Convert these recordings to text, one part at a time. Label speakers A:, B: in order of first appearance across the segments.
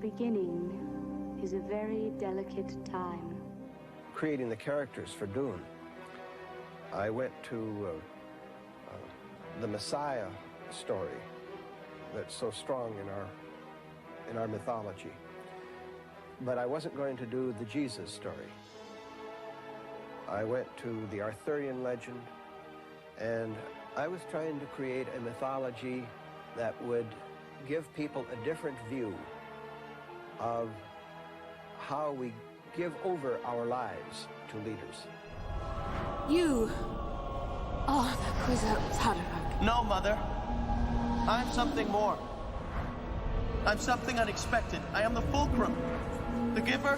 A: beginning is a very delicate time.
B: Creating the characters for Dune, I went to the Messiah story that's so strong in our mythology. But I wasn't going to do the Jesus story. I went to the Arthurian legend, and I was trying to create a mythology that would give people a different view of how we give over our lives to leaders.
C: You are the wizard Tadarok.
D: No, Mother. I'm something more. I'm something unexpected. I am the fulcrum, the giver,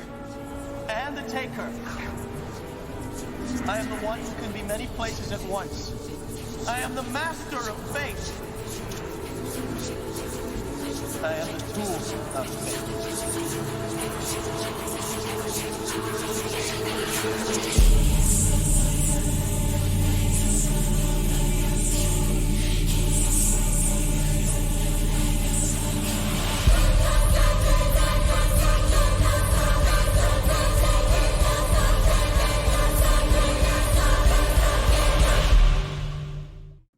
D: and the taker. I am the one who can be many places at once. I am the master of fate. I am the tool of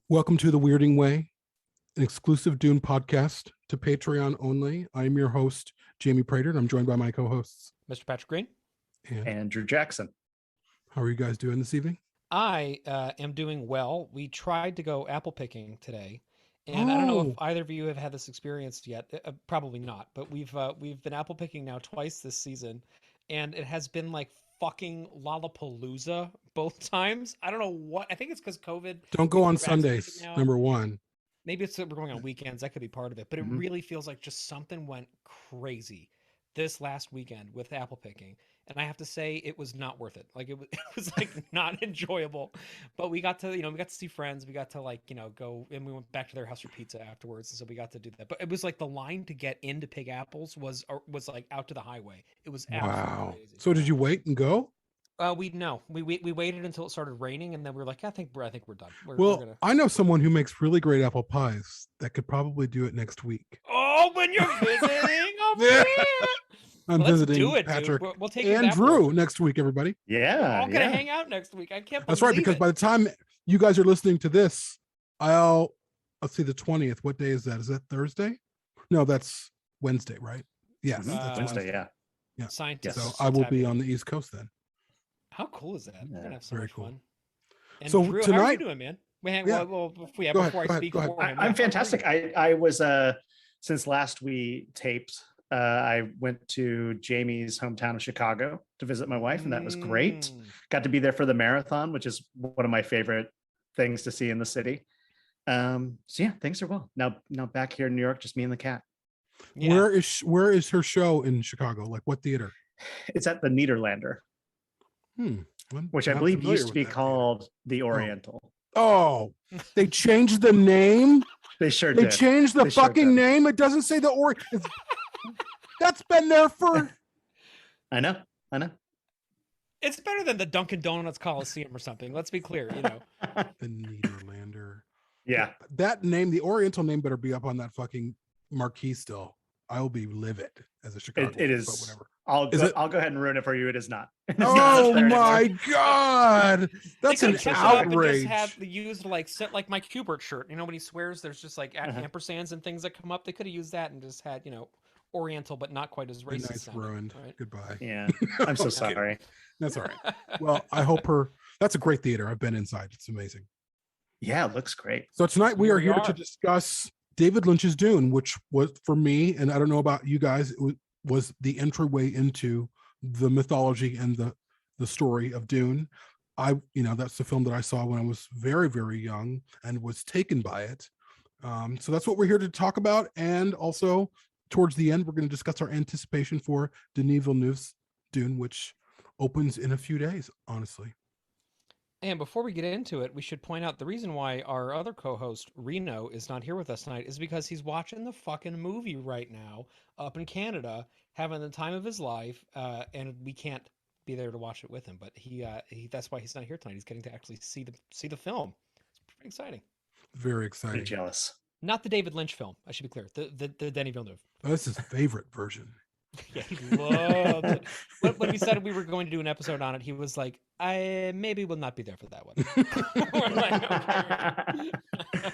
E: Welcome to The Weirding Way, an exclusive Dune podcast to Patreon only. I'm your host, Jamie Prater, and I'm joined by my co-hosts,
F: Mr. Patrick Green
E: and
G: Andrew Jackson.
E: How are you guys doing this evening?
F: I am doing well. We tried to go apple picking today, and I don't know if either of you have had this experience yet. Probably not, but we've been apple picking now twice this season, and it has been like fucking Lollapalooza both times. I don't know what. I think it's because COVID.
E: Don't go on Sundays, number one.
F: Maybe it's that we're going on weekends. That could be part of it. But it really feels like just something went crazy this last weekend with apple picking. And I have to say, it was not worth it. Like it was like not enjoyable. But we got to, we got to see friends. We got to go, and we went back to their house for pizza afterwards. And so we got to do that. But it was like the line to get in to pick apples was like out to the highway. It was absolutely crazy.
E: So did you wait and go?
F: We waited until it started raining, and then we were like, I think we're done.
E: I know someone who makes really great apple pies that could probably do it next week.
F: Oh, when you're visiting over here.
E: I'm visiting
F: do it,
E: Patrick
F: dude. We'll take
E: and Drew next week, everybody.
G: Yeah.
F: We're all gonna hang out next week. I can't believe
E: That's right, because by the time you guys are listening to this, let's see, the 20th. What day is that? Is that Thursday? No, that's Wednesday, right? Yes.
G: That's Wednesday,
E: yeah.
F: Scientists.
E: So I will be on the East Coast then.
F: How cool is that? We're gonna have so much fun. And
E: so
F: Drew,
E: tonight,
F: how are you doing, man?
G: I'm fantastic. I was since last we taped, I went to Jamie's hometown of Chicago to visit my wife, and that was great. Got to be there for the marathon, which is one of my favorite things to see in the city. So yeah, things are well. Now back here in New York, just me and the cat.
E: Yeah. Where is her show in Chicago? Like what theater?
G: It's at the Niederlander. Which I believe used to be called the Oriental.
E: Oh, they changed the name?
G: They sure did.
E: They changed the fucking name. It doesn't say the Orient. That's been there for.
G: I know.
F: It's better than the Dunkin' Donuts Coliseum or something. Let's be clear,
E: The Niederlander.
G: Yeah.
E: That name, the Oriental name, better be up on that fucking marquee still. I'll be livid as a Chicago.
G: It is.
E: But whatever.
G: I'll go ahead and ruin it for you. It is not.
E: Oh my God. That's an outrage.
F: Just have used like my Kubert shirt. When he swears there's just like ampersands and things that come up. They could have used that and just had, Oriental, but not quite as racist.
E: Nice ruined. Right? Goodbye.
G: Yeah. I'm so sorry.
E: That's all right. Well, I hope that's a great theater. I've been inside. It's amazing.
G: Yeah, it looks great.
E: So tonight we are here to discuss David Lynch's Dune, which was for me, and I don't know about you guys, it was the entryway into the mythology and the story of Dune. That's the film that I saw when I was very, very young and was taken by it. So that's what we're here to talk about. And also towards the end, we're going to discuss our anticipation for Denis Villeneuve's Dune, which opens in a few days, honestly.
F: And before we get into it, we should point out the reason why our other co-host, Reno, is not here with us tonight is because he's watching the fucking movie right now up in Canada, having the time of his life, and we can't be there to watch it with him. But he that's why he's not here tonight. He's getting to actually see the film. It's pretty exciting.
E: Very exciting.
G: Pretty jealous.
F: Not the David Lynch film, I should be clear. The Denis Villeneuve.
E: Oh, that's his favorite version.
F: Yeah, he loved it. When we said we were going to do an episode on it, he was like, I maybe will not be there for that one. We're like, okay.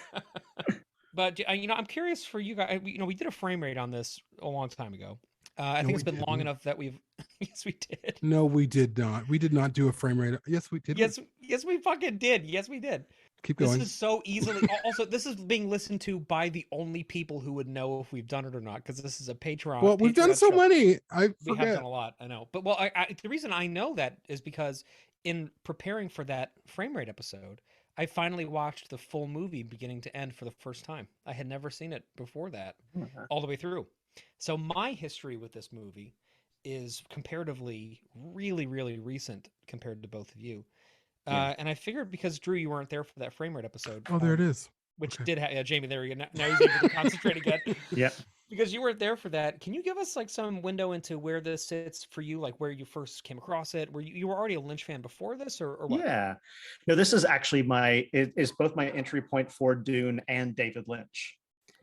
F: But I'm curious for you guys. We did a frame rate on this a long time ago. I
E: No,
F: think it's
E: we
F: been long
E: didn't.
F: enough that we've. Yes, we did.
E: No, we did not. We did not do a frame rate. Yes, we did.
F: Yes, we fucking did. Yes, we did.
E: Keep
F: This
E: going.
F: is so easily. Also, this is being listened to by the only people who would know if we've done it or not, because this is a Patreon.
E: Well, we've done so
F: show.
E: many. I
F: We have
E: forget.
F: done a lot. I know, but the reason I know that is because in preparing for that frame rate episode, I finally watched the full movie beginning to end for the first time. I had never seen it before that, all the way through. So my history with this movie is comparatively really, really recent compared to both of you. And I figured because Drew, you weren't there for that frame rate episode.
E: Oh, there it is.
F: Which
E: Okay.
F: did have Jamie. There you go. Now he's able to concentrate again.
G: Yeah.
F: Because you weren't there for that. Can you give us like some window into where this sits for you, like where you first came across it? Were you were already a Lynch fan before this, or what?
G: Yeah. No, this is actually it is both my entry point for Dune and David Lynch.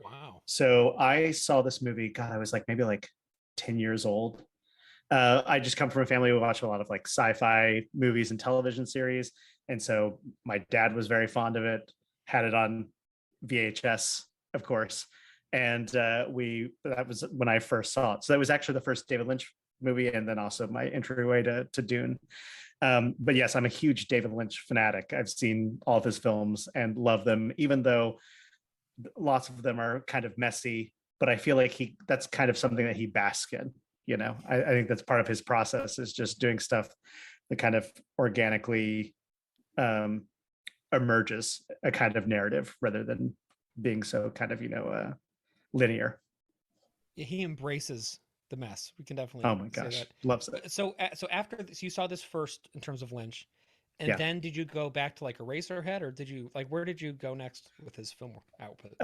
F: Wow.
G: So I saw this movie, God, I was like maybe like 10 years old. I just come from a family who watched a lot of like sci-fi movies and television series. And so my dad was very fond of it, had it on VHS, of course. And that was when I first saw it. So that was actually the first David Lynch movie, and then also my entryway to Dune. But yes, I'm a huge David Lynch fanatic. I've seen all of his films and love them, even though lots of them are kind of messy, but I feel like that's kind of something that he basks in. I think that's part of his process, is just doing stuff that kind of organically emerges a kind of narrative rather than being so kind of, linear.
F: He embraces the mess. We can definitely.
G: Oh my
F: say
G: gosh,
F: that.
G: loves it.
F: So after this, you saw this first in terms of Lynch, and
G: Yeah.
F: then did you go back to like Eraserhead, or did you where did you go next with his film output?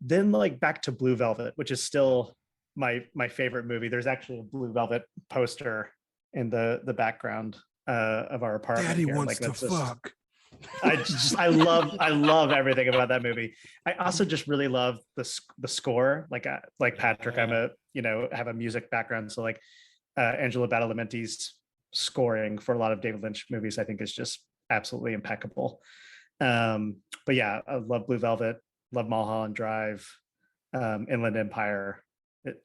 G: Then like back to Blue Velvet, which is still my favorite movie. There's actually a Blue Velvet poster in the background of our apartment.
E: Daddy
G: here.
E: wants to fuck.
G: I love everything about that movie. I also just really love the score. Like Patrick, I'm have a music background, so like Angelo Badalamenti's scoring for a lot of David Lynch movies, I think, is just absolutely impeccable. But yeah, I love Blue Velvet, love Mulholland Drive, Inland Empire.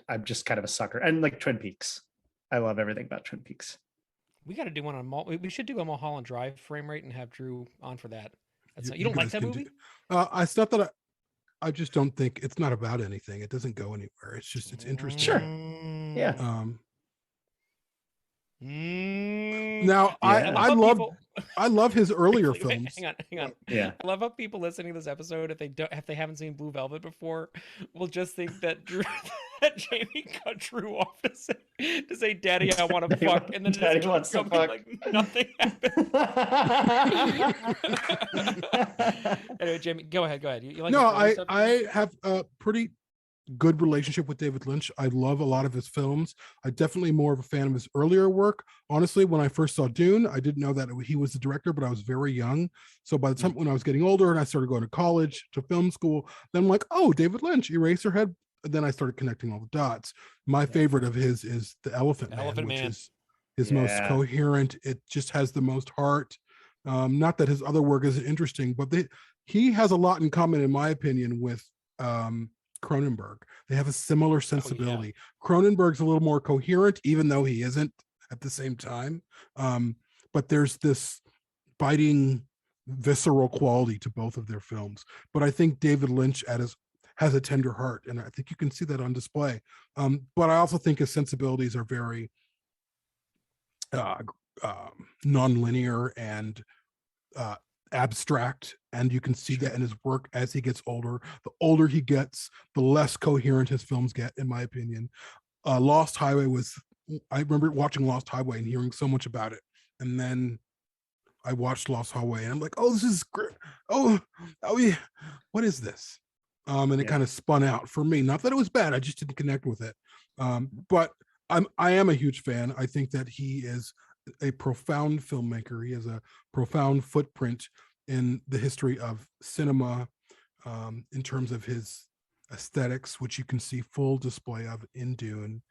G: I'm just kind of a sucker, and like Twin Peaks. I love everything about Twin Peaks.
F: We got to do one on we should do a Mulholland Drive frame rate and have Drew on for that. You don't
E: guys
F: like that
E: can
F: movie?
E: It's not that I just don't think it's not about anything. It doesn't go anywhere. It's just it's interesting.
G: Sure. Yeah.
E: Now
F: Yeah.
E: I love his earlier films.
F: Hang on.
G: Yeah.
F: I love how people listening to this episode, if they haven't seen Blue Velvet before, will just think that that Jamie cut Drew off to say, "Daddy, I want to fuck," and then
G: Daddy wants to fuck.
F: like nothing happened. Anyway, Jamie, go ahead. You like
E: No,
F: his early stuff?
E: I have a pretty good relationship with David Lynch. I love a lot of his films. I'm definitely more of a fan of his earlier work. Honestly, when I first saw Dune, I didn't know that he was the director, but I was very young. So by the time when I was getting older and I started going to college, to film school, then I'm like, oh, David Lynch, Eraserhead. And then I started connecting all the dots. My favorite of his is The Elephant Man, which is his most coherent. It just has the most heart. Not that his other work isn't interesting, but he has a lot in common, in my opinion, with Cronenberg. They have a similar sensibility. Cronenberg's a little more coherent, even though he isn't at the same time. But there's this biting, visceral quality to both of their films. But I think David Lynch has a tender heart, and I think you can see that on display. But I also think his sensibilities are very non-linear and abstract, and you can see that in his work as he gets older. The older he gets, the less coherent his films get, in my opinion. Lost Highway I remember watching Lost Highway and hearing so much about it, and then I watched Lost Highway and I'm like, oh, this is great. Oh yeah, what is this? And it kind of spun out for me. Not that it was bad, I just didn't connect with it. But I am a huge fan. I think that he is a profound filmmaker. He has a profound footprint in the history of cinema, in terms of his aesthetics, which you can see full display of in Dune.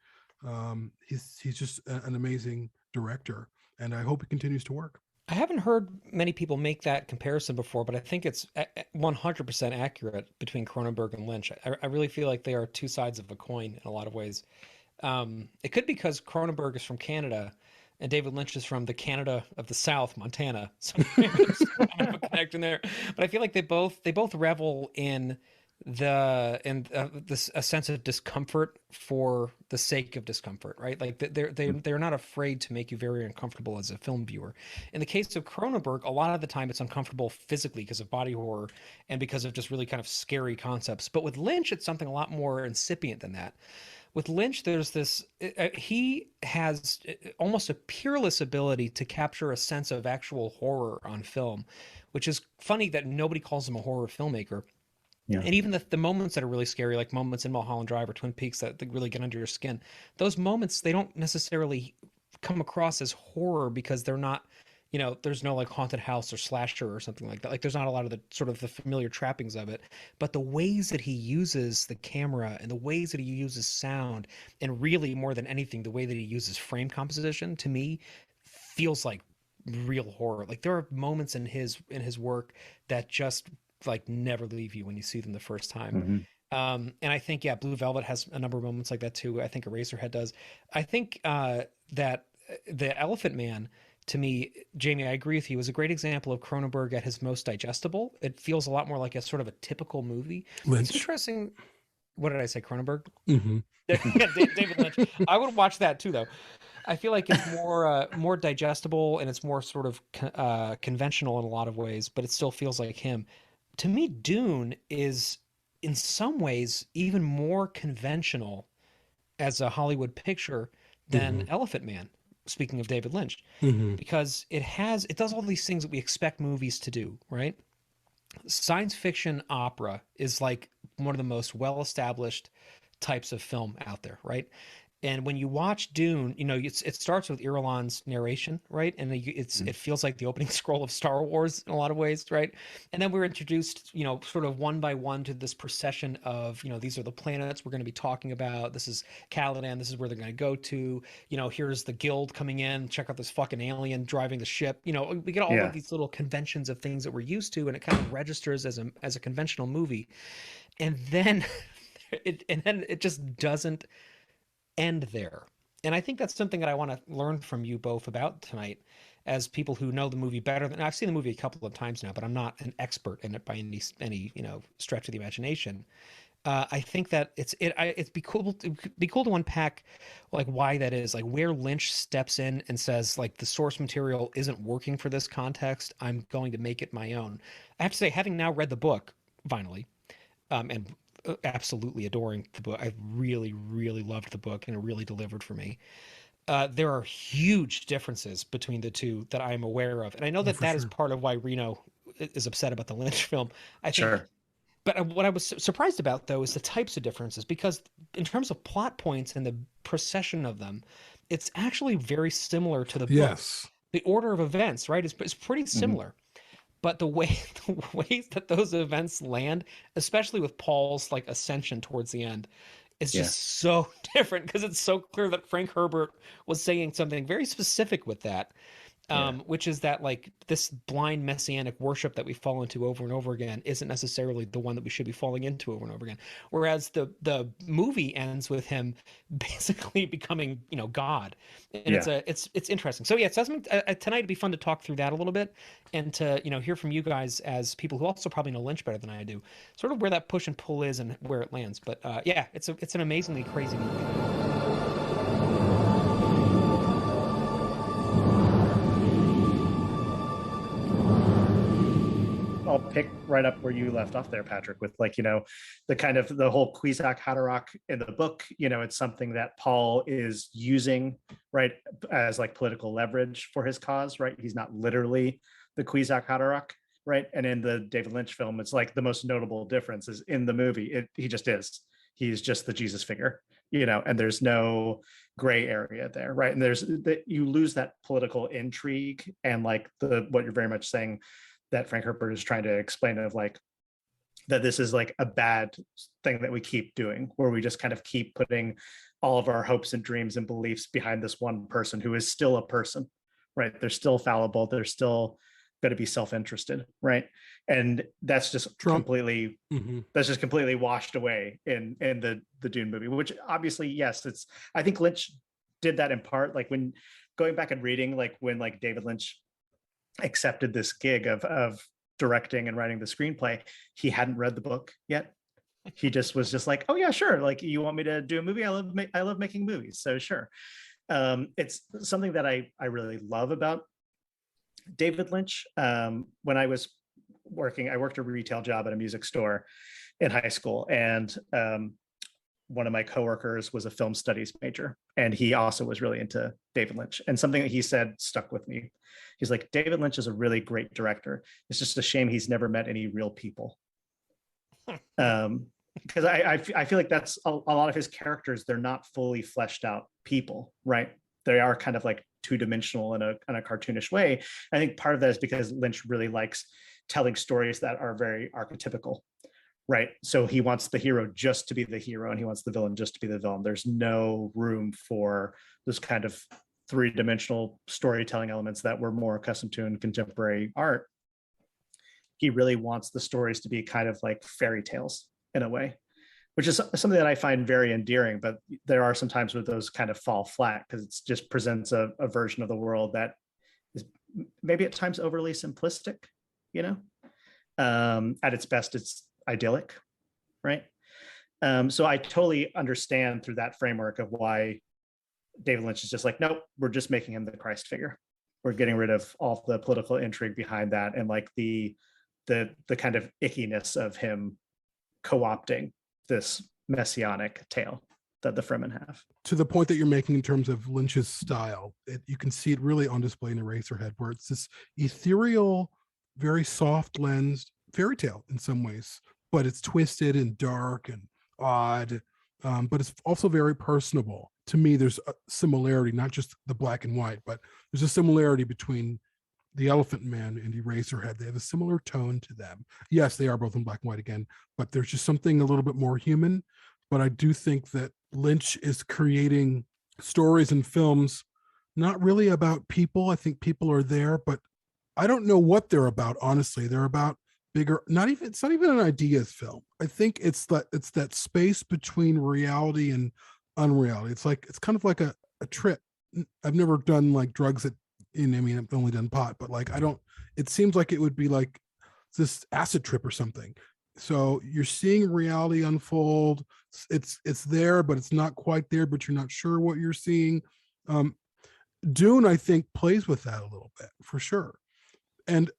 E: He's just an amazing director, and I hope he continues to work.
F: I haven't heard many people make that comparison before, but I think it's 100% accurate between Cronenberg and Lynch. I really feel like they are two sides of a coin in a lot of ways. It could be because Cronenberg is from Canada and David Lynch is from the Canada of the South, Montana. So there's kind of a connection there. But I feel like they both revel in this a sense of discomfort for the sake of discomfort, right? Like they're not afraid to make you very uncomfortable as a film viewer. In the case of Cronenberg, a lot of the time it's uncomfortable physically because of body horror and because of just really kind of scary concepts. But with Lynch, it's something a lot more incipient than that. With Lynch, there's this, he has almost a peerless ability to capture a sense of actual horror on film, which is funny that nobody calls him a horror filmmaker. Yeah. And even the moments that are really scary, like moments in Mulholland Drive or Twin Peaks that really get under your skin, those moments, they don't necessarily come across as horror because they're not, there's no like haunted house or slasher or something like that. Like there's not a lot of the sort of the familiar trappings of it, but the ways that he uses the camera and the ways that he uses sound, and really more than anything, the way that he uses frame composition, to me feels like real horror. Like there are moments in his work that just like never leave you when you see them the first time. And I think, Blue Velvet has a number of moments like that too. I think Eraserhead does. I think that The Elephant Man, to me, Jamie, I agree with you, was a great example of Cronenberg at his most digestible. It feels a lot more like a sort of a typical movie.
E: Lynch.
F: It's interesting. What did I say? Cronenberg?
E: Mm-hmm.
F: David Lynch. I would watch that too, though. I feel like it's more digestible and it's more sort of conventional in a lot of ways, but it still feels like him. To me, Dune is in some ways even more conventional as a Hollywood picture than Elephant Man, speaking of David Lynch, because it does all these things that we expect movies to do, right? Science fiction opera is like one of the most well-established types of film out there, right? And when you watch Dune, it starts with Irulan's narration, right? And it feels like the opening scroll of Star Wars in a lot of ways, right? And then we're introduced, sort of one by one to this procession of, these are the planets we're going to be talking about. This is Caladan. This is where they're going to go to. Here's the guild coming in. Check out this fucking alien driving the ship. We get all of these little conventions of things that we're used to, and it kind of registers as a conventional movie. And then it just doesn't end there. And I think that's something that I want to learn from you both about tonight, as people who know the movie better than I've seen the movie a couple of times now, but I'm not an expert in it by any stretch of the imagination. I think that it'd be cool to unpack like why that is, like where Lynch steps in and says like the source material isn't working for this context. I'm going to make it my own. I have to say, having now read the book finally, and absolutely adoring the book. I really, really loved the book, and it really delivered for me. There are huge differences between the two that I'm aware of. And I know that is part of why Reno is upset about the Lynch film. I think, sure. But what I was surprised about, though, is the types of differences, because in terms of plot points and the procession of them, it's actually very similar to the book.
E: Yes.
F: The order of events, right, is pretty similar. But the ways that those events land, especially with Paul's like ascension towards the end, is just so different, because it's so clear that Frank Herbert was saying something very specific with that, which is that like this blind messianic worship that we fall into over and over again isn't necessarily the one that we should be falling into over and over again. Whereas the movie ends with him basically becoming, God, and it's interesting. So it's something tonight. It'd be fun to talk through that a little bit, and to hear from you guys as people who also probably know Lynch better than I do, sort of where that push and pull is and where it lands. But it's an amazingly crazy movie.
G: I'll pick right up where you left off there, Patrick, with like, the kind of the whole Kwisatz Haderach in the book. It's something that Paul is using, right, as like political leverage for his cause, right? He's not literally the Kwisatz Haderach, right? And in the David Lynch film, it's like the most notable difference is in the movie, he just is. He's just the Jesus figure, and there's no gray area there, right? And there's that you lose that political intrigue and like what you're very much saying that Frank Herbert is trying to explain, of like that this is like a bad thing that we keep doing, where we just kind of keep putting all of our hopes and dreams and beliefs behind this one person who is still a person, right? They're still fallible. They're still going to be self-interested, right? And that's just completely washed away in the Dune movie, which obviously, yes, I think Lynch did that in part, like when going back and reading, like when like David Lynch accepted this gig of directing and writing the screenplay, he hadn't read the book yet. He just was just like, oh yeah, sure. Like, you want me to do a movie? I love making movies. So sure. It's something that I really love about David Lynch. When I was I worked a retail job at a music store in high school. And one of my coworkers was a film studies major. And he also was really into David Lynch. And something that he said stuck with me. He's like, David Lynch is a really great director. It's just a shame he's never met any real people. Because I feel like that's a lot of his characters. They're not fully fleshed out people, right? They are kind of like two-dimensional in a cartoonish way. I think part of that is because Lynch really likes telling stories that are very archetypical, right? So he wants the hero just to be the hero, and he wants the villain just to be the villain. There's no room for this kind of three-dimensional storytelling elements that we're more accustomed to in contemporary art. He really wants the stories to be kind of like fairy tales in a way, which is something that I find very endearing. But there are some times where those kind of fall flat because it just presents a version of the world that is maybe at times overly simplistic, you know? At its best, it's idyllic, right? So I totally understand through that framework of why David Lynch is just like, nope, we're just making him the Christ figure. We're getting rid of all the political intrigue behind that and like the kind of ickiness of him co-opting this messianic tale that the Fremen have.
E: To the point that you're making in terms of Lynch's style, you can see it really on display in Eraserhead, where it's this ethereal, very soft lensed fairy tale in some ways, but it's twisted and dark and odd, but it's also very personable. To me, there's a similarity, not just the black and white, but there's a similarity between The Elephant Man and Eraserhead. They have a similar tone to them. Yes, they are both in black and white again, but there's just something a little bit more human. But I do think that Lynch is creating stories and films not really about people. I think people are there, but I don't know what they're about, honestly. They're about bigger, it's not even an ideas film. I think it's that space between reality and unreality. It's kind of like a trip. I've never done like drugs that, I've only done pot, but like, it seems like it would be like this acid trip or something. So you're seeing reality unfold. It's there, but it's not quite there, but you're not sure what you're seeing. Dune, I think, plays with that a little bit for sure. And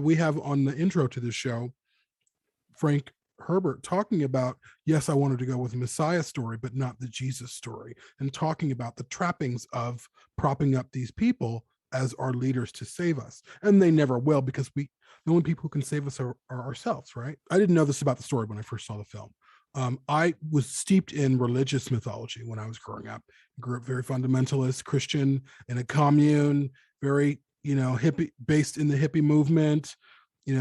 E: we have on the intro to this show, Frank Herbert talking about, yes, I wanted to go with the Messiah story, but not the Jesus story, and talking about the trappings of propping up these people as our leaders to save us. And they never will, because the only people who can save us are ourselves, right? I didn't know this about the story when I first saw the film. I was steeped in religious mythology when I was growing up. Grew up very fundamentalist, Christian, in a commune, very, hippie, based in the hippie movement.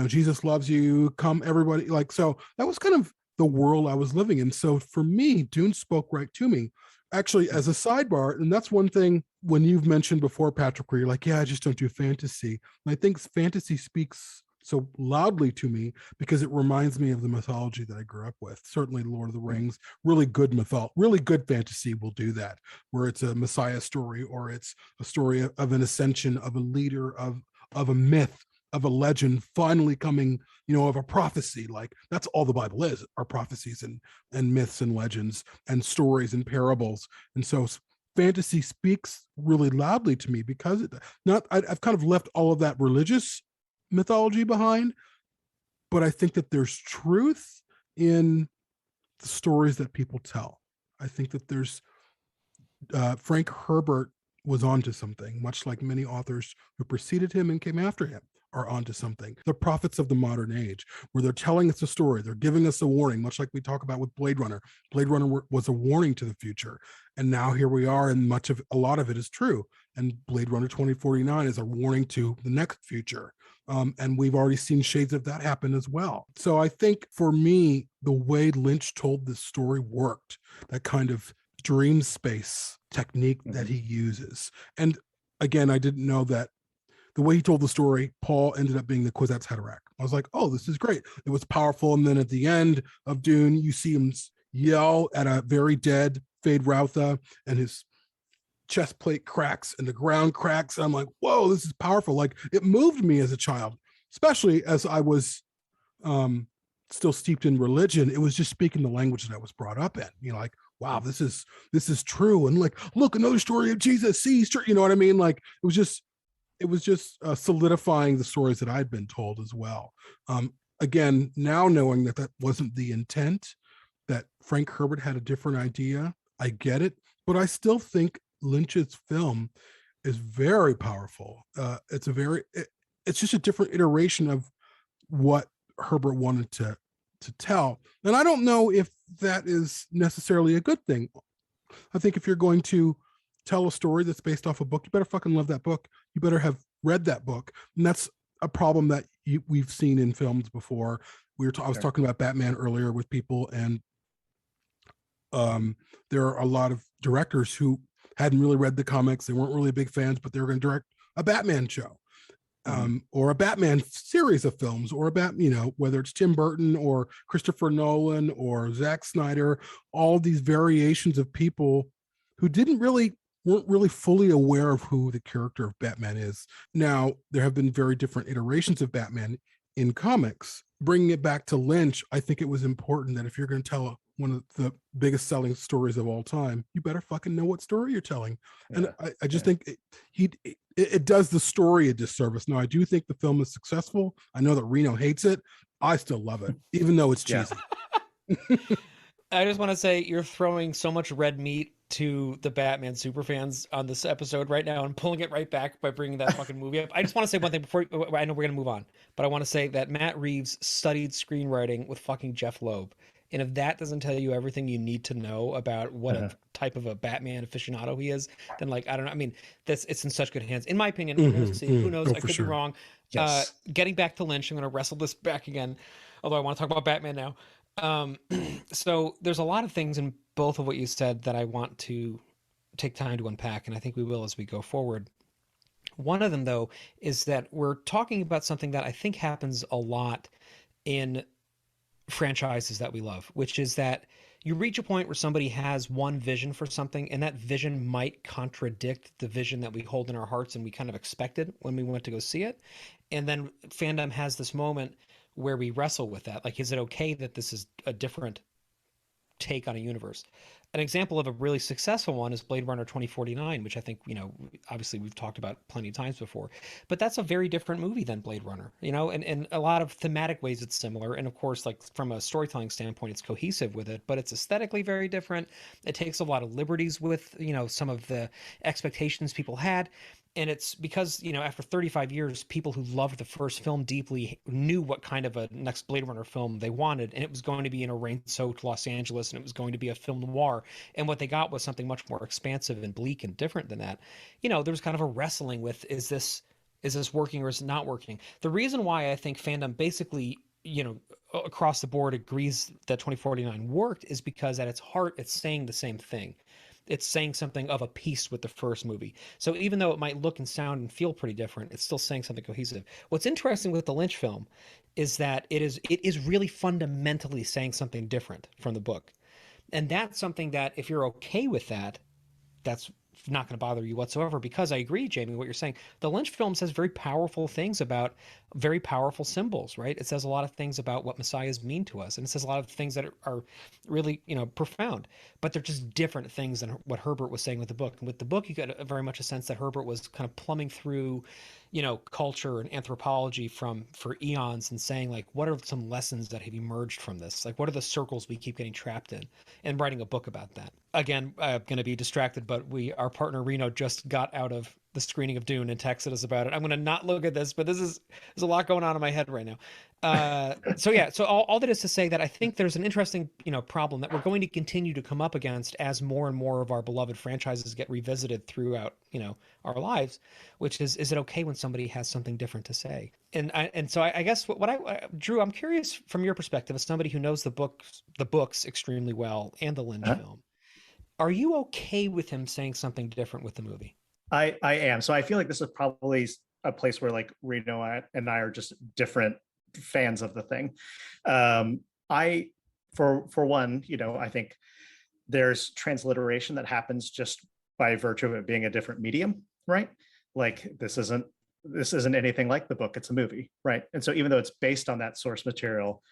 E: Jesus loves you, come everybody. Like, so that was kind of the world I was living in. So for me, Dune spoke right to me. Actually, as a sidebar, and that's one thing when you've mentioned before, Patrick, where you're like, yeah, I just don't do fantasy. And I think fantasy speaks so loudly to me because it reminds me of the mythology that I grew up with. Certainly Lord of the Rings, really good fantasy will do that, where it's a Messiah story or it's a story of an ascension of a leader, of a myth, of a legend finally coming, of a prophecy. Like, that's all the Bible is, are prophecies and myths and legends and stories and parables. And so fantasy speaks really loudly to me because I've kind of left all of that religious mythology behind, but I think that there's truth in the stories that people tell. I think that there's Frank Herbert was onto something, much like many authors who preceded him and came after him are onto something. The prophets of the modern age, where they're telling us a story, they're giving us a warning, much like we talk about with Blade Runner. Blade Runner was a warning to the future, and now here we are, and a lot of it is true. And Blade Runner 2049 is a warning to the next future. And we've already seen shades of that happen as well. So I think for me, the way Lynch told this story worked, that kind of dream space technique that he uses. And again, I didn't know that the way he told the story, Paul ended up being the Kwisatz Haderach. I was like, oh, this is great. It was powerful. And then at the end of Dune, you see him yell at a very dead Fade Routha, and his chest plate cracks and the ground cracks. And I'm like, whoa, this is powerful. Like, it moved me as a child, especially as I was still steeped in religion. It was just speaking the language that I was brought up in. You know, like, wow, this is true. And like, look, another story of Jesus. See, you know what I mean? Like, it was just solidifying the stories that I'd been told as well. Again, now knowing that wasn't the intent, that Frank Herbert had a different idea, I get it, but I still think Lynch's film is very powerful. It's just a different iteration of what Herbert wanted to tell. And I don't know if that is necessarily a good thing. I think if you're going to tell a story that's based off a book, you better fucking love that book. You better have read that book. And that's a problem that we've seen in films before. I was talking about Batman earlier with people, and there are a lot of directors who hadn't really read the comics. They weren't really big fans, but they were going to direct a Batman show, or a Batman series of films, or whether it's Tim Burton or Christopher Nolan or Zack Snyder, all these variations of people who weren't really fully aware of who the character of Batman is. Now, there have been very different iterations of Batman in comics. Bringing it back to Lynch, I think it was important that if you're going to tell one of the biggest selling stories of all time, you better fucking know what story you're telling. Yeah. And I just think it does the story a disservice. Now, I do think the film is successful. I know that Reno hates it. I still love it, even though it's cheesy.
F: I just want to say, you're throwing so much red meat to the Batman superfans on this episode right now and pulling it right back by bringing that fucking movie up. I just want to say one thing before I know we're going to move on, but I want to say that Matt Reeves studied screenwriting with fucking Jeff Loeb. And if that doesn't tell you everything you need to know about what a type of a Batman aficionado he is, then like, I don't know. I mean, it's in such good hands, in my opinion. Who knows? I could be wrong. Yes. Getting back to Lynch, I'm going to wrestle this back again, although I want to talk about Batman now. So there's a lot of things in both of what you said that I want to take time to unpack, and I think we will as we go forward. One of them, though, is that we're talking about something that I think happens a lot in franchises that we love, which is that you reach a point where somebody has one vision for something, and that vision might contradict the vision that we hold in our hearts and we kind of expected when we went to go see it. And then fandom has this moment where we wrestle with that. Like, is it okay that this is a different take on a universe? An example of a really successful one is Blade Runner 2049, which I think, obviously we've talked about plenty of times before, but that's a very different movie than Blade Runner, and in a lot of thematic ways it's similar. And of course, like from a storytelling standpoint, it's cohesive with it, but it's aesthetically very different. It takes a lot of liberties with, some of the expectations people had. And it's because, after 35 years, people who loved the first film deeply knew what kind of a next Blade Runner film they wanted. And it was going to be in a rain-soaked Los Angeles, and it was going to be a film noir. And what they got was something much more expansive and bleak and different than that. There was kind of a wrestling with, is this working or is it not working? The reason why I think fandom basically, across the board agrees that 2049 worked is because at its heart, it's saying the same thing. It's saying something of a piece with the first movie. So even though it might look and sound and feel pretty different, it's still saying something cohesive. What's interesting with the Lynch film is that it is really fundamentally saying something different from the book. And that's something that if you're okay with that, that's not going to bother you whatsoever, because I agree, Jamie, what you're saying. The Lynch film says very powerful things about very powerful symbols, right? It says a lot of things about what messiahs mean to us, and it says a lot of things that are really, profound, but they're just different things than what Herbert was saying with the book. And with the book, you got very much a sense that Herbert was kind of plumbing through, culture and anthropology for eons and saying, like, what are some lessons that have emerged from this? Like, what are the circles we keep getting trapped in? And writing a book about that. Again, I'm going to be distracted, but our partner Reno just got out of the screening of Dune and texted us about it. I'm going to not look at this, but there's a lot going on in my head right now. So all that is to say that I think there's an interesting, problem that we're going to continue to come up against as more and more of our beloved franchises get revisited throughout, our lives, which is it okay when somebody has something different to say? And so I guess Drew, I'm curious from your perspective as somebody who knows the books extremely well and the Lynch film. Are you okay with him saying something different with the movie?
G: I am. So I feel like this is probably a place where like Reno and I are just different fans of the thing. I for one, you know, I think there's transliteration that happens just by virtue of it being a different medium, right? Like this isn't anything like the book, it's a movie, right? And so even though it's based on that source material,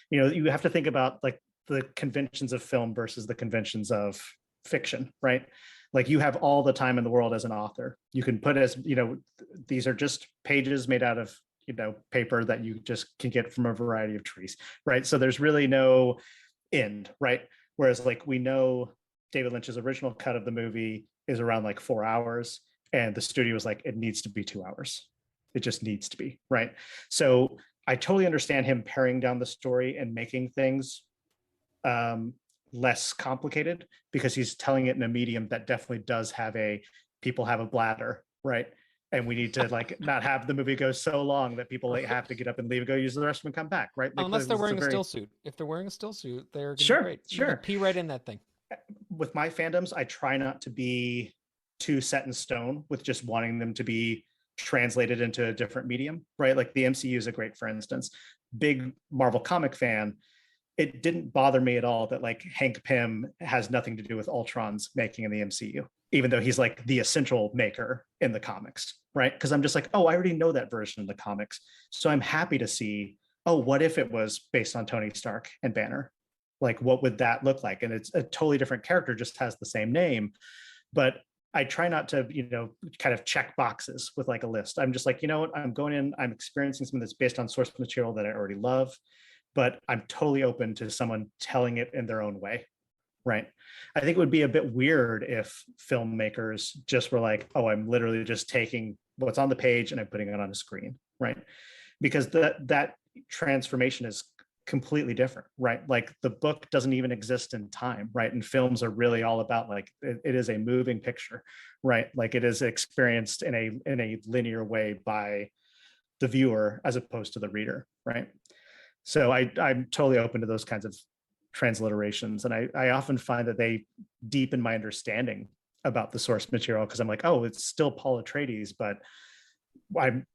G: you know, you have to think about like the conventions of film versus the conventions of fiction, right? Like you have all the time in the world as an author. You can put as, you know, these are just pages made out of, you know, paper that you just can get from a variety of trees, right? So there's really no end, right? Whereas like we know David Lynch's original cut of the movie is around like 4 hours, and the studio was like, it needs to be 2 hours. It just needs to be, right? So I totally understand him paring down the story and making things less complicated, because he's telling it in a medium that definitely does have people have a bladder, right? And we need to like not have the movie go so long that people like have to get up and leave and go use the restroom and come back, right?
F: Unless they're wearing a still suit. If they're wearing a still suit, they're gonna
G: sure,
F: be great.
G: Sure.
F: You pee right in that thing.
G: With my fandoms, I try not to be too set in stone with just wanting them to be translated into a different medium, right? Like the MCU is a great, for instance, big Marvel comic fan. It didn't bother me at all that like Hank Pym has nothing to do with Ultron's making in the MCU, even though he's like the essential maker in the comics, right? Because I'm just like, oh, I already know that version of the comics. So I'm happy to see, oh, what if it was based on Tony Stark and Banner? Like, what would that look like? And it's a totally different character, just has the same name. But I try not to, you know, kind of check boxes with like a list. I'm just like, you know what, I'm going in, I'm experiencing something that's based on source material that I already love, but I'm totally open to someone telling it in their own way, right? I think it would be a bit weird if filmmakers just were like, oh, I'm literally just taking what's on the page and I'm putting it on a screen, right? Because that transformation is completely different, right? Like the book doesn't even exist in time, right? And films are really all about like it is a moving picture, right? Like it is experienced in a linear way by the viewer as opposed to the reader, right? So I'm totally open to those kinds of transliterations, and I often find that they deepen my understanding about the source material, because I'm like, oh, it's still Paul Atreides, but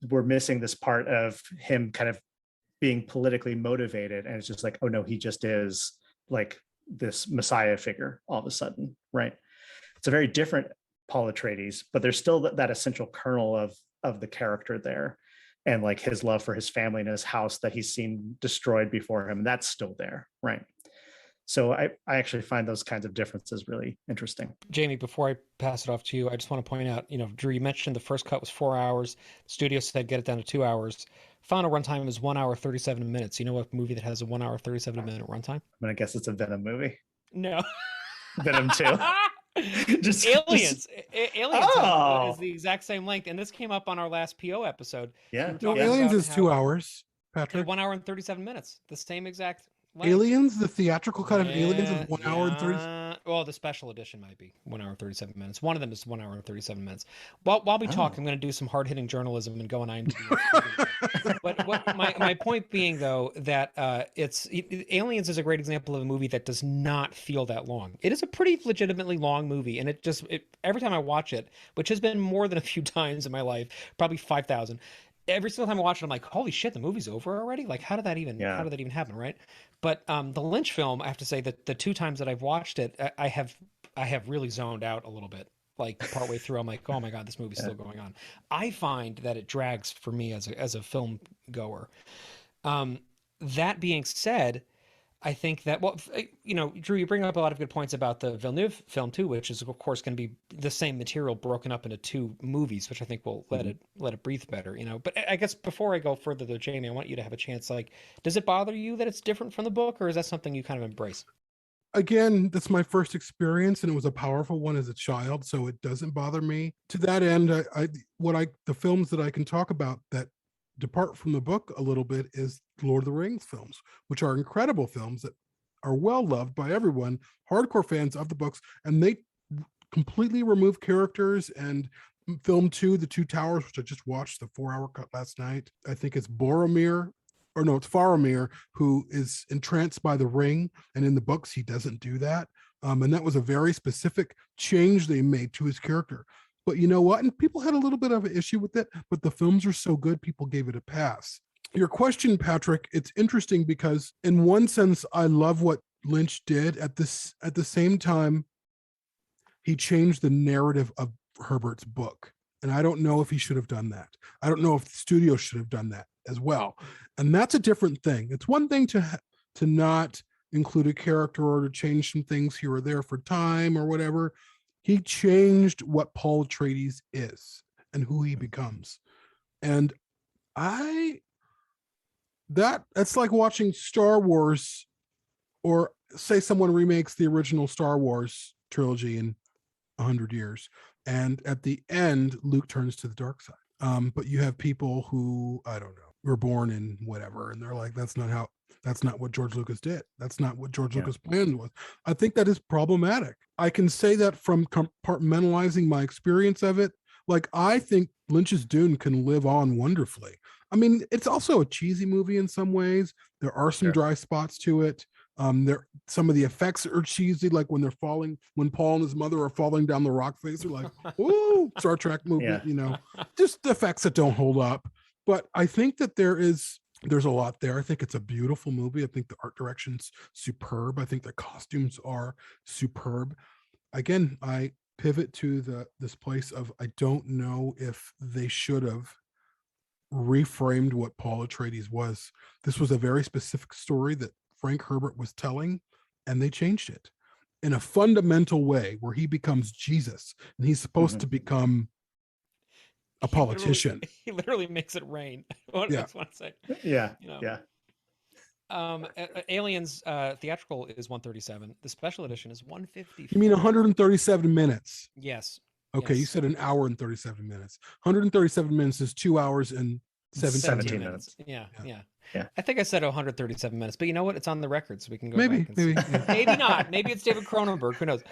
G: we're missing this part of him kind of being politically motivated, and it's just like, oh no, he just is like this messiah figure all of a sudden, right? It's a very different Paul Atreides, but there's still that essential kernel of the character there, and like his love for his family and his house that he's seen destroyed before him, and that's still there, right? So I actually find those kinds of differences really interesting.
F: Jamie, before I pass it off to you, I just want to point out, you know, Drew, you mentioned the first cut was 4 hours. The studio said get it down to 2 hours. Final runtime is 1 hour 37 minutes. You know what movie that has a 1 hour 37 minute runtime?
G: I'm gonna guess it's a Venom movie.
F: No.
G: Venom 2.
F: Aliens. Aliens
G: Oh!
F: is the exact same length, and this came up on our last PO episode.
G: Yeah.
E: No, Aliens is 2 hours,
F: Okay,
E: Patrick.
F: 1 hour and 37 minutes. The same exact length.
E: Aliens, the theatrical cut of Aliens is 1 hour and 30.
F: Well, the special edition might be 1 hour and 37 minutes. One of them is 1 hour and 37 minutes. While we talk, I'm going to do some hard-hitting journalism and go on IMDb. But my point being, though, that Aliens is a great example of a movie that does not feel that long. It is a pretty legitimately long movie, and every time I watch it, which has been more than a few times in my life, probably 5,000. Every single time I watch it, I'm like, holy shit, the movie's over already? Like, how did that even happen, right? But the Lynch film, I have to say that the 2 times that I've watched it, I have really zoned out a little bit. Like partway through, I'm like, oh my God, this movie's still going on. I find that it drags for me as a film goer. That being said, I think that, well, you know, Drew, you bring up a lot of good points about the Villeneuve film too, which is of course going to be the same material broken up into 2 movies, which I think will let it breathe better, you know. But I guess before I go further though, Jamie, I want you to have a chance. Like, does it bother you that it's different from the book, or is that something you kind of embrace?
E: Again, that's my first experience, and it was a powerful one as a child, so it doesn't bother me. To that end, the films that I can talk about that depart from the book a little bit is Lord of the Rings films, which are incredible films that are well loved by everyone, hardcore fans of the books, and they completely remove characters. And film 2, The Two Towers, which I just watched the 4-hour cut last night, I think it's Faramir, who is entranced by the ring, and in the books he doesn't do that. And that was a very specific change they made to his character. But you know what? And people had a little bit of an issue with it, but the films are so good, people gave it a pass. Your question, Patrick, it's interesting because in one sense, I love what Lynch did. At the same time, he changed the narrative of Herbert's book. And I don't know if he should have done that. I don't know if the studio should have done that as well. And that's a different thing. It's one thing to not include a character or to change some things here or there for time or whatever. He changed what Paul Atreides is and who he becomes. And that's like watching Star Wars, or say someone remakes the original Star Wars trilogy in 100 years. And at the end, Luke turns to the dark side. But you have people who, I don't know, were born in whatever, and they're like, that's not what George Lucas did. That's not what George Lucas' plan was. I think that is problematic. I can say that from compartmentalizing my experience of it. Like, I think Lynch's Dune can live on wonderfully. I mean, it's also a cheesy movie in some ways. There are some dry spots to it. Some of the effects are cheesy, like when Paul and his mother are falling down the rock face. They're like, ooh, Star Trek movement, just the effects that don't hold up. But I think that there's a lot there. I think it's a beautiful movie. I think the art direction's superb. I think the costumes are superb. Again, I pivot to this place of, I don't know if they should have reframed what Paul Atreides was. This was a very specific story that Frank Herbert was telling, and they changed it in a fundamental way where he becomes Jesus, and he's supposed to become a politician.
F: He literally makes it rain. I just want to say.
G: Yeah.
F: Aliens theatrical is 137. The special edition is 150.
E: You mean 137 minutes?
F: Yes.
E: Okay, you said an hour and 37 minutes. 137 minutes is 2 hours and 17
G: minutes.
F: Yeah. I think I said 137 minutes, but you know what? It's on the record, so we can go
E: maybe,
F: back and see. Maybe not. Maybe it's David Cronenberg. Who knows?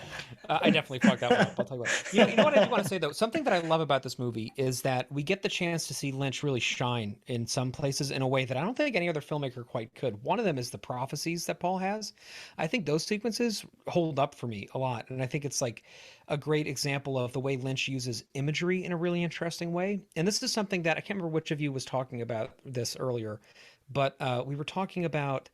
F: I definitely fucked that one up. I'll tell you what. You know what I do want to say, though? Something that I love about this movie is that we get the chance to see Lynch really shine in some places in a way that I don't think any other filmmaker quite could. One of them is the prophecies that Paul has. I think those sequences hold up for me a lot, and I think it's like a great example of the way Lynch uses imagery in a really interesting way. And this is something that I can't remember which of you was talking about this earlier, but we were talking about,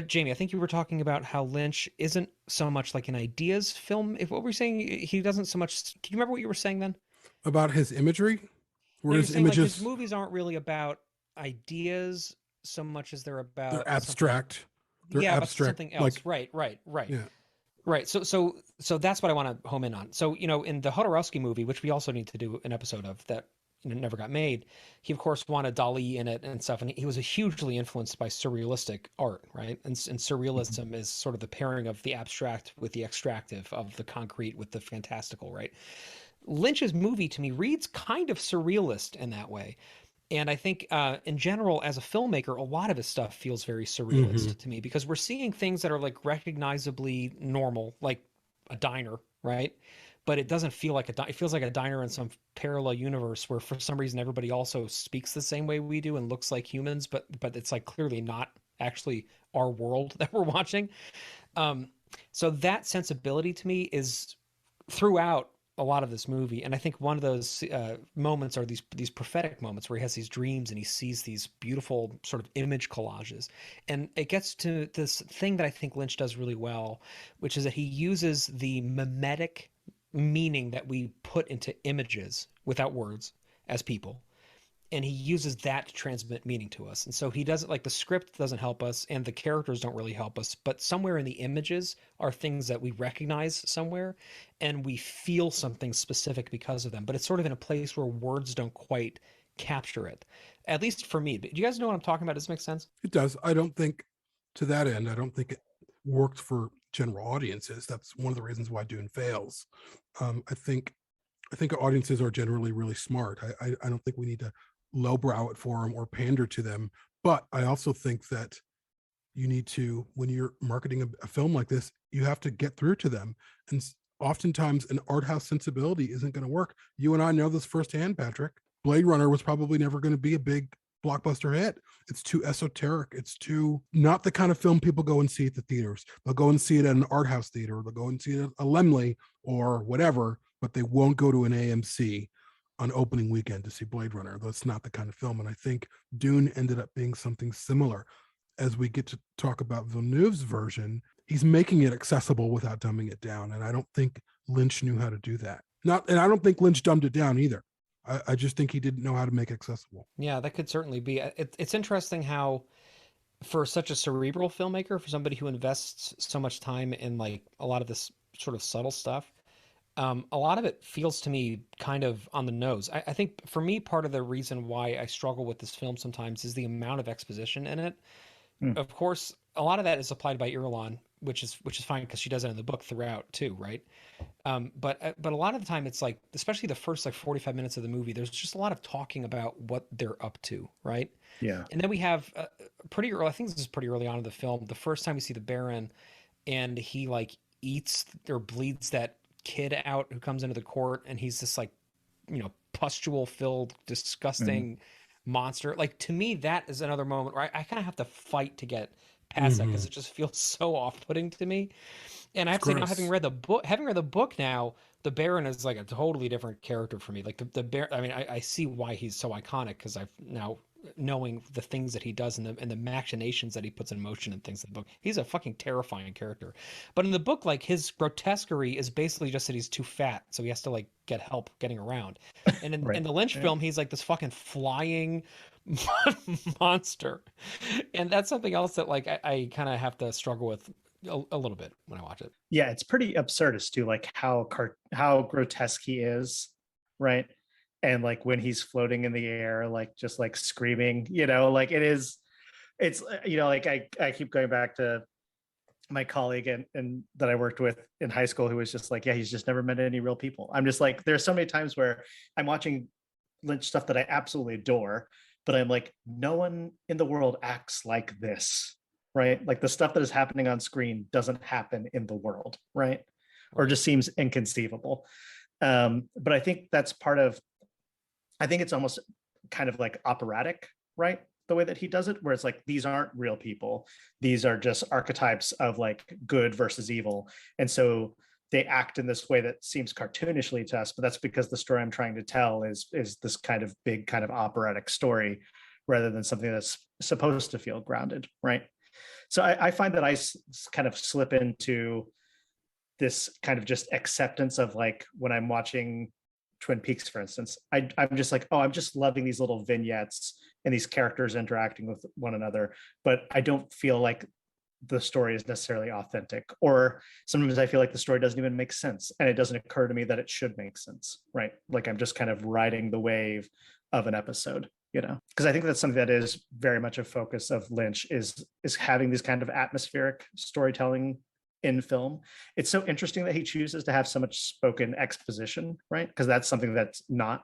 F: Jamie, I think you were talking about how Lynch isn't so much like an ideas film. What were you saying? He doesn't so much. Can you remember what you were saying then?
E: About his imagery?
F: Or his images? Like his movies aren't really about ideas so much as they're about...
E: They're abstract. They're abstract.
F: Something else. Like, right. Yeah. Right. So that's what I want to home in on. So, in the Jodorowsky movie, which we also need to do an episode of that never got made, he of course wanted Dali in it and stuff. And he was hugely influenced by surrealistic art, right? And surrealism is sort of the pairing of the abstract with the extractive, of the concrete with the fantastical, right? Lynch's movie to me reads kind of surrealist in that way. And I think in general, as a filmmaker, a lot of his stuff feels very surrealist to me, because we're seeing things that are like recognizably normal, like a diner, right? But it doesn't feel like it feels like a diner in some parallel universe where for some reason everybody also speaks the same way we do and looks like humans, but it's like clearly not actually our world that we're watching. So that sensibility to me is throughout a lot of this movie, and I think one of those moments are these prophetic moments where he has these dreams and he sees these beautiful sort of image collages, and it gets to this thing that I think Lynch does really well, which is that he uses the mimetic meaning that we put into images without words as people, and he uses that to transmit meaning to us. And so he doesn't, like, the script doesn't help us and the characters don't really help us, but somewhere in the images are things that we recognize somewhere and we feel something specific because of them, but it's sort of in a place where words don't quite capture it, at least for me. But do you guys know what I'm talking about? Does this make sense?
E: It does. I don't think, to that end, I don't think it worked for general audiences. That's one of the reasons why Dune fails. I think audiences are generally really smart. I don't think we need to lowbrow it for them or pander to them. But I also think that you need to, when you're marketing a film like this, you have to get through to them. And oftentimes an art house sensibility isn't going to work. You and I know this firsthand, Patrick. Blade Runner was probably never going to be a big blockbuster hit. It's too esoteric. It's too not the kind of film people go and see at the theaters. They'll go and see it at an art house theater. They'll go and see it at a Lemley or whatever, but they won't go to an AMC on opening weekend to see Blade Runner. That's not the kind of film. And I think Dune ended up being something similar. As we get to talk about Villeneuve's version, he's making it accessible without dumbing it down. And I don't think Lynch knew how to do that. And I don't think Lynch dumbed it down either. I just think he didn't know how to make it accessible.
F: Yeah, that could certainly be. It's interesting how, for such a cerebral filmmaker, for somebody who invests so much time in like a lot of this sort of subtle stuff, a lot of it feels to me kind of on the nose. I think for me, part of the reason why I struggle with this film sometimes is the amount of exposition in it. Of course, a lot of that is supplied by Irulan, which is fine because she does it in the book throughout too, right? But a lot of the time it's like, especially the first like 45 minutes of the movie, there's just a lot of talking about what they're up to, right?
G: Yeah.
F: And then we have pretty early, I think this is pretty early on in the film, the first time we see the Baron, and he like eats or bleeds that kid out who comes into the court, and he's this like, pustule filled, disgusting monster. Like, to me, that is another moment where I kind of have to fight to get past that because it just feels so off-putting to me. And I have to say, now having read the book now, the Baron is like a totally different character for me. Like the Baron, I mean, I see why he's so iconic because I've now knowing the things that he does and the machinations that he puts in motion and things in the book. He's a fucking terrifying character. But in the book, like, his grotesquerie is basically just that he's too fat, so he has to like get help getting around. And in the Lynch film, he's like this fucking flying monster. And that's something else that like I kind of have to struggle with a little bit when I watch it.
G: Yeah, it's pretty absurdist too, like how grotesque he is, right? And like when he's floating in the air, like just like screaming, like it's like I keep going back to my colleague and that I worked with in high school who was just like, yeah, he's just never met any real people. I'm just like, there's so many times where I'm watching Lynch stuff that I absolutely adore, but I'm like, no one in the world acts like this, right? Like the stuff that is happening on screen doesn't happen in the world, right? Or just seems inconceivable. But I think that's I think it's almost kind of like operatic, right? The way that he does it, where it's like, these aren't real people. These are just archetypes of like good versus evil. And so they act in this way that seems cartoonishly to us, but that's because the story I'm trying to tell is this kind of big kind of operatic story rather than something that's supposed to feel grounded, right? So I find that I kind of slip into this kind of just acceptance of like when I'm watching Twin Peaks, for instance, I'm just like, oh, I'm just loving these little vignettes and these characters interacting with one another, but I don't feel like the story is necessarily authentic, or sometimes I feel like the story doesn't even make sense and it doesn't occur to me that it should make sense, right? Like I'm just kind of riding the wave of an episode, because I think that's something that is very much a focus of Lynch is having this kind of atmospheric storytelling in film. It's so interesting that he chooses to have so much spoken exposition, right? Because that's something that's not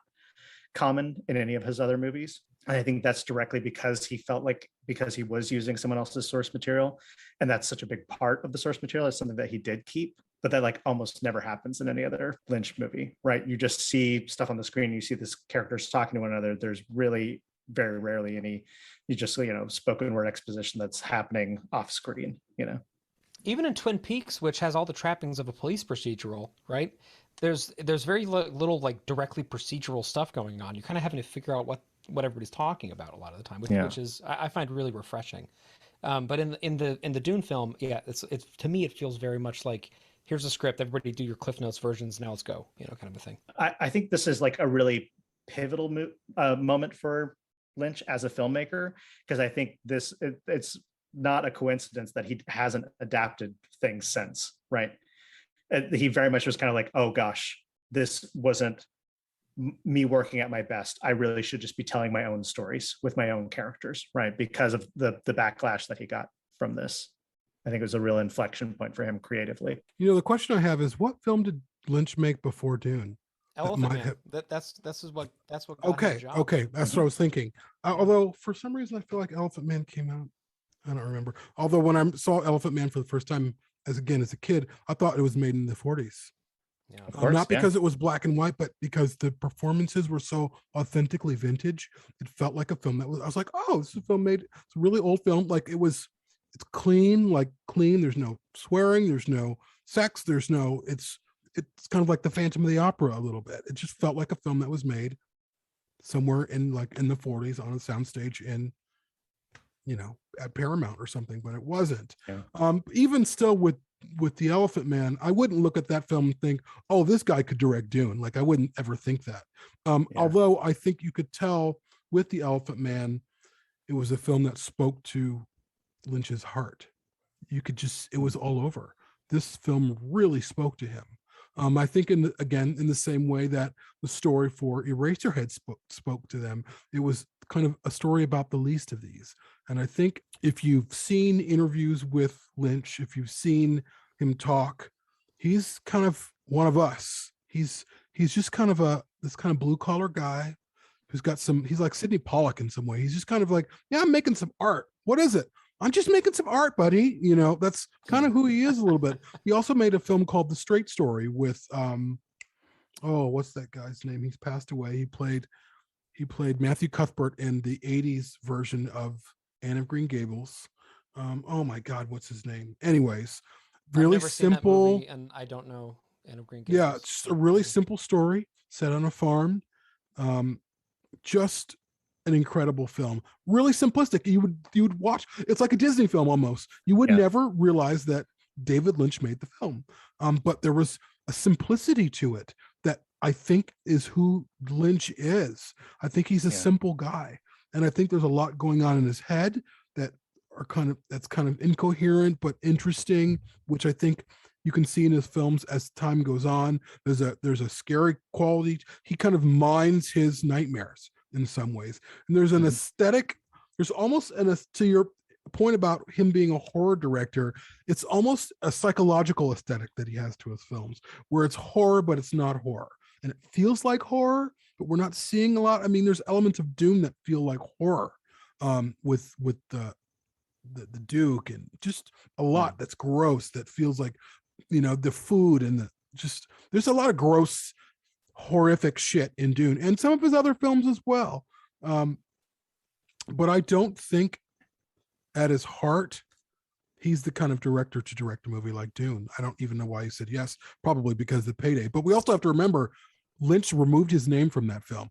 G: common in any of his other movies. And I think that's directly because he felt like, because he was using someone else's source material, and that's such a big part of the source material, is something that he did keep, but that like almost never happens in any other Lynch movie, right? You just see stuff on the screen, you see these characters talking to one another. There's really very rarely any, spoken word exposition that's happening off screen,
F: Even in Twin Peaks, which has all the trappings of a police procedural, right? There's very little like directly procedural stuff going on. You're kind of having to figure out what everybody's talking about a lot of the time, which is I find really refreshing. But in the Dune film, yeah, it's to me it feels very much like, here's a script, everybody do your Cliff Notes versions, now let's go, kind of a thing.
G: I think this is like a really pivotal moment for Lynch as a filmmaker, because I think it's not a coincidence that he hasn't adapted things since, right? He very much was kind of like, oh gosh, this wasn't me working at my best. I really should just be telling my own stories with my own characters, right? Because of the backlash that he got from this. I think it was a real inflection point for him creatively.
E: The question I have is, what film did Lynch make before Dune?
F: Elephant Man. That's what got
E: okay
F: his job.
E: Okay, that's what I was thinking. Although for some reason I feel like Elephant Man came out, I don't remember. Although when I saw Elephant Man for the first time as a kid, I thought it was made in the 40s.
F: Yeah.
G: Of course,
E: Not
G: yeah.
E: because it was black and white, but because the performances were so authentically vintage. It felt like a film that was, I was like, oh, this is a film made, it's a really old film. Like it's clean, like clean. There's no swearing, there's no sex, it's kind of like the Phantom of the Opera a little bit. It just felt like a film that was made somewhere in the 40s on a soundstage in, at Paramount or something, but it wasn't.
G: Yeah.
E: Even still with The Elephant Man, I wouldn't look at that film and think, oh, this guy could direct Dune. Like I wouldn't ever think that. Although I think you could tell with The Elephant Man, it was a film that spoke to Lynch's heart. You could just, it was all over. This film really spoke to him. I think in the same way that the story for Eraserhead spoke to them, it was kind of a story about the least of these. And I think if you've seen interviews with Lynch, if you've seen him talk, he's kind of one of us. He's just kind of this kind of blue collar guy who's got he's like Sidney Pollack in some way. He's just kind of like, yeah, I'm making some art. What is it? I'm just making some art, buddy. That's kind of who he is a little bit. He also made a film called The Straight Story with, what's that guy's name? He's passed away. He played Matthew Cuthbert in the 80s version of Anne of Green Gables. Oh my God, what's his name? Anyways, really simple.
F: And I don't know Anne of Green Gables.
E: Yeah, it's just a really simple story set on a farm. Just an incredible film, really simplistic. You would watch, it's like a Disney film almost. You would never realize that David Lynch made the film, but there was a simplicity to it that I think is who Lynch is. I think he's a simple guy, and I think there's a lot going on in his head that's kind of incoherent but interesting, which I think you can see in his films as time goes on. There's a scary quality. He kind of mines his nightmares in some ways. And there's an aesthetic, there's almost to your point about him being a horror director, it's almost a psychological aesthetic that he has to his films, where it's horror, but it's not horror. And it feels like horror, but we're not seeing a lot. I mean, there's elements of Dune that feel like horror, with the Duke, and just a lot that's gross, that feels like, the food and there's a lot of gross, horrific shit in Dune, and some of his other films as well. But I don't think at his heart he's the kind of director to direct a movie like Dune. I don't even know why he said yes, probably because of the payday. But we also have to remember Lynch removed his name from that film.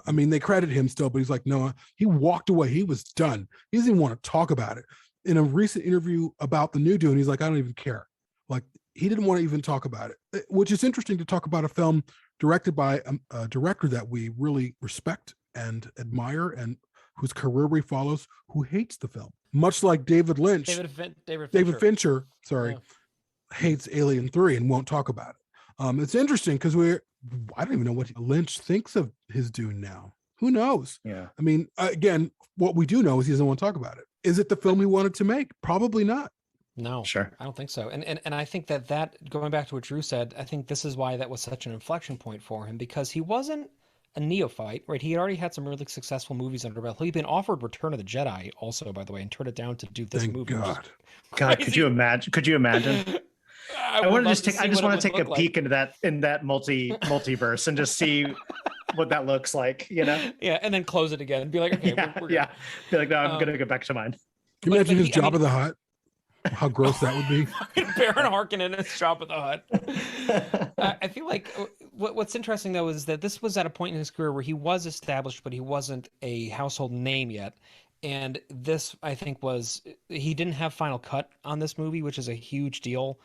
E: I mean, they credit him still, but he's like, no, he walked away. He was done. He doesn't even want to talk about it. In a recent interview about the new Dune, he's like, I don't even care. Like, he didn't want to even talk about it, which is interesting to talk about a film directed by a director that we really respect and admire, and whose career we follows, who hates the film. Much like David Lynch, David Fincher, hates Alien 3 and won't talk about it. It's interesting because I don't even know what Lynch thinks of his Dune now. Who knows? Yeah. I mean, again, what we do know is he doesn't want to talk about it. Is it the film he wanted to make? Probably not.
F: No, sure. I don't think so. And I think that going back to what Drew said, I think this is why that was such an inflection point for him, because he wasn't a neophyte, right? He had already had some really successful movies under belt. He'd been offered Return of the Jedi also, by the way, and turned it down to do this movie.
G: God, could you imagine? I want to I just want to take a peek into that multiverse and just see what that looks like, Yeah,
F: and then close it again and be like, okay, we're
G: yeah. Be like, no, I'm gonna go back to mine.
E: Can you imagine his Jabba the Hutt? How gross that would be.
F: Baron Harkonnen is Jabba the Hutt. I feel like what's interesting though is that this was at a point in his career where he was established, but he wasn't a household name yet. And this, I think, he didn't have final cut on this movie, which is a huge deal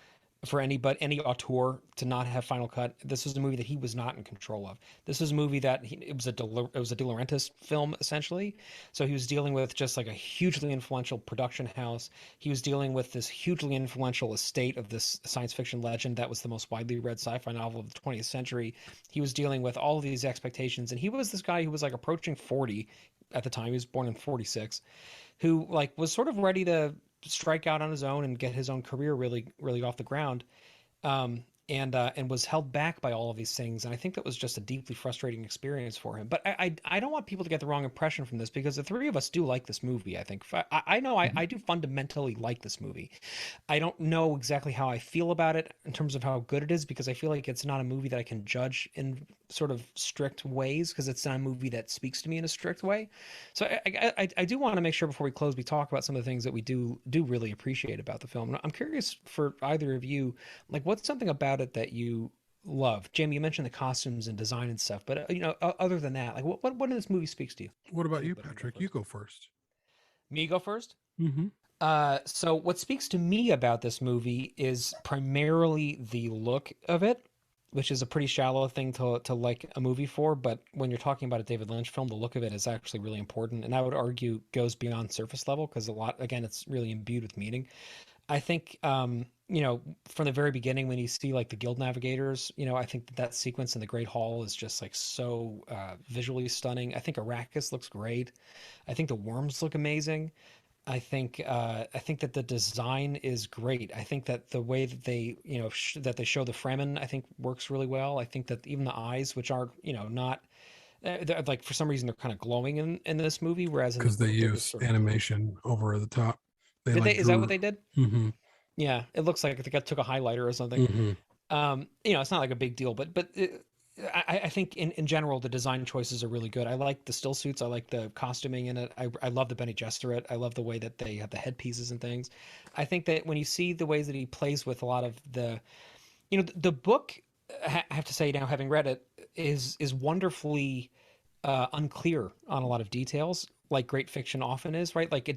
F: for any auteur to not have final cut. This was a movie that he was not in control of. This was a movie that it was a De Laurentiis film, essentially. So he was dealing with just like a hugely influential production house. He was dealing with this hugely influential estate of this science fiction legend that was the most widely read sci-fi novel of the 20th century. He was dealing with all of these expectations, and he was this guy who was like approaching 40 at the time. He was born in 46, who like was sort of ready to strike out on his own and get his own career really, really off the ground. and was held back by all of these things. And I think that was just a deeply frustrating experience for him. But I don't want people to get the wrong impression from this, because the three of us do like this movie. I think I know I do fundamentally like this movie. I don't know exactly how I feel about it in terms of how good it is, because I feel like it's not a movie that I can judge in sort of strict ways, because it's not a movie that speaks to me in a strict way. So I do want to make sure before we close, we talk about some of the things that we do really appreciate about the film. And I'm curious for either of you, like, what's something about it that you love? Jamie, you mentioned the costumes and design and stuff, but other than that, like, what in this movie speaks to you?
E: What about you, Patrick? You go first.
F: Me go first?
E: Mm-hmm.
F: So what speaks to me about this movie is primarily the look of it, which is a pretty shallow thing to like a movie for. But when you're talking about a David Lynch film, the look of it is actually really important. And I would argue goes beyond surface level, because again, it's really imbued with meaning. I think, from the very beginning, when you see like the guild navigators, I think that sequence in the Great Hall is just like so visually stunning. I think Arrakis looks great. I think the worms look amazing. I think that the design is great. I think that the way that they, that they show the Fremen, I think works really well. I think that even the eyes, which are, not like, for some reason they're kind of glowing in this movie, whereas in the
E: Because they
F: book they're
E: use
F: just sort of
E: animation over the top.
F: Did they? Is that what they did?
E: Mm-hmm.
F: Yeah, it looks like they took a highlighter or something.
E: Mm-hmm.
F: It's not like a big deal, but I think in general the design choices are really good. I like the still suits. I like the costuming in it. I love the Bene Gesserit. I love the way that they have the headpieces and things. I think that when you see the ways that he plays with a lot of the book, I have to say now, having read it, is wonderfully unclear on a lot of details, like great fiction often is, right? Like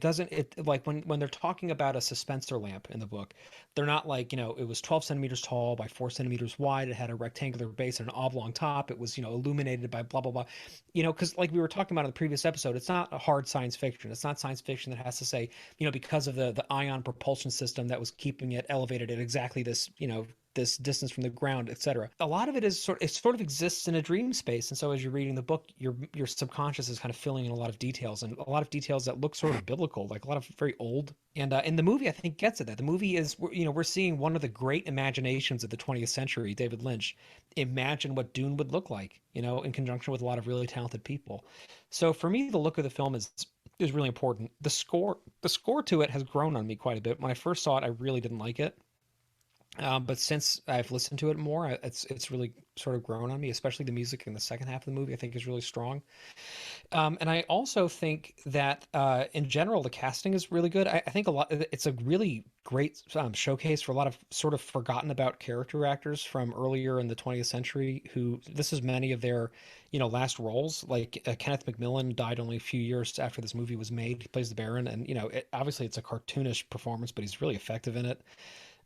F: like when they're talking about a suspensor lamp in the book, they're not like, it was 12 centimeters tall by 4 centimeters wide. It had a rectangular base and an oblong top. It was, illuminated by blah, blah, blah, because like we were talking about in the previous episode, it's not a hard science fiction. It's not science fiction that has to say, because of the ion propulsion system that was keeping it elevated at exactly this, this distance from the ground, etc. A lot of it is sort of exists in a dream space, and so as you're reading the book, your subconscious is kind of filling in a lot of details, and a lot of details that look sort of biblical, like a lot of very old. And in the movie, I think gets at that. The movie is, we're seeing one of the great imaginations of the 20th century, David Lynch, imagine what Dune would look like, in conjunction with a lot of really talented people. So for me, the look of the film is really important. The score to it has grown on me quite a bit. When I first saw it, I really didn't like it. But since I've listened to it more, it's really sort of grown on me, especially the music in the second half of the movie, I think is really strong. And I also think that in general, the casting is really good. I think it's a really great showcase for a lot of sort of forgotten about character actors from earlier in the 20th century, who this is many of their, last roles. Like Kenneth Macmillan died only a few years after this movie was made. He plays the Baron, and, obviously it's a cartoonish performance, but he's really effective in it.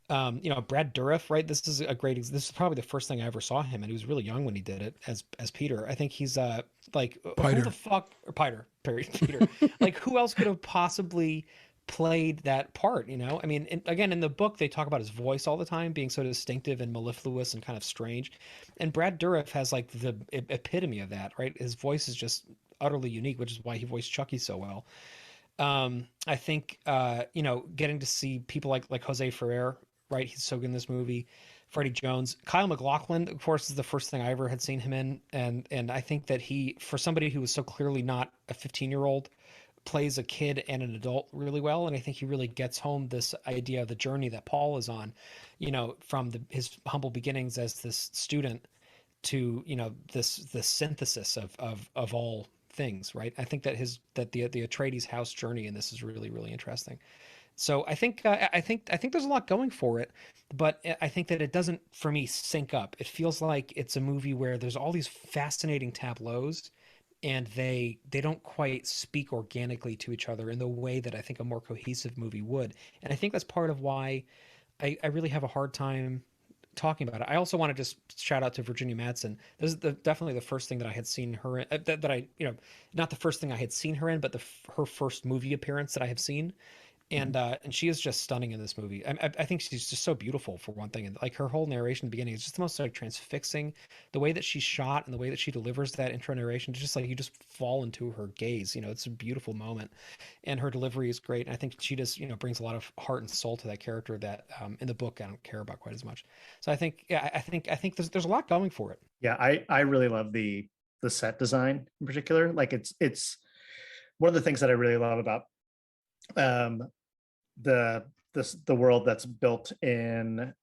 F: Brad Dourif, right? This is probably the first thing I ever saw him, and he was really young when he did it as Peter. I think he's like,
E: Peter.
F: Who the fuck, or Peter. Like, who else could have possibly played that part? I mean, again, in the book they talk about his voice all the time being so distinctive and mellifluous and kind of strange, and Brad Dourif has like the epitome of that, right? His voice is just utterly unique, which is why he voiced Chucky so well. I think getting to see people like Jose Ferrer, right? He's so good in this movie. Freddie Jones, Kyle MacLachlan, of course, is the first thing I ever had seen him in, and I think that he, for somebody who was so clearly not a 15-year-old, plays a kid and an adult really well, and I think he really gets home this idea of the journey that Paul is on, from his humble beginnings as this student to this synthesis of all things, right? I think that the Atreides house journey in this is really, really interesting. So I think there's a lot going for it, but I think that it doesn't, for me, sync up. It feels like it's a movie where there's all these fascinating tableaus, and they don't quite speak organically to each other in the way that I think a more cohesive movie would. And I think that's part of why I really have a hard time talking about it. I also want to just shout out to Virginia Madsen. This is definitely the first thing that I had seen her in, that I, not the first thing I had seen her in, but her first movie appearance that I have seen. And she is just stunning in this movie. I think she's just so beautiful for one thing, and like her whole narration at the beginning is just the most like transfixing. The way that she's shot and the way that she delivers that intro narration, just like you just fall into her gaze. You know, it's a beautiful moment, and her delivery is great. And I think she just brings a lot of heart and soul to that character that in the book I don't care about quite as much. So I think I think there's a lot going for it.
G: Yeah, I really love the set design in particular. Like it's one of the things that I really love about the world that's built in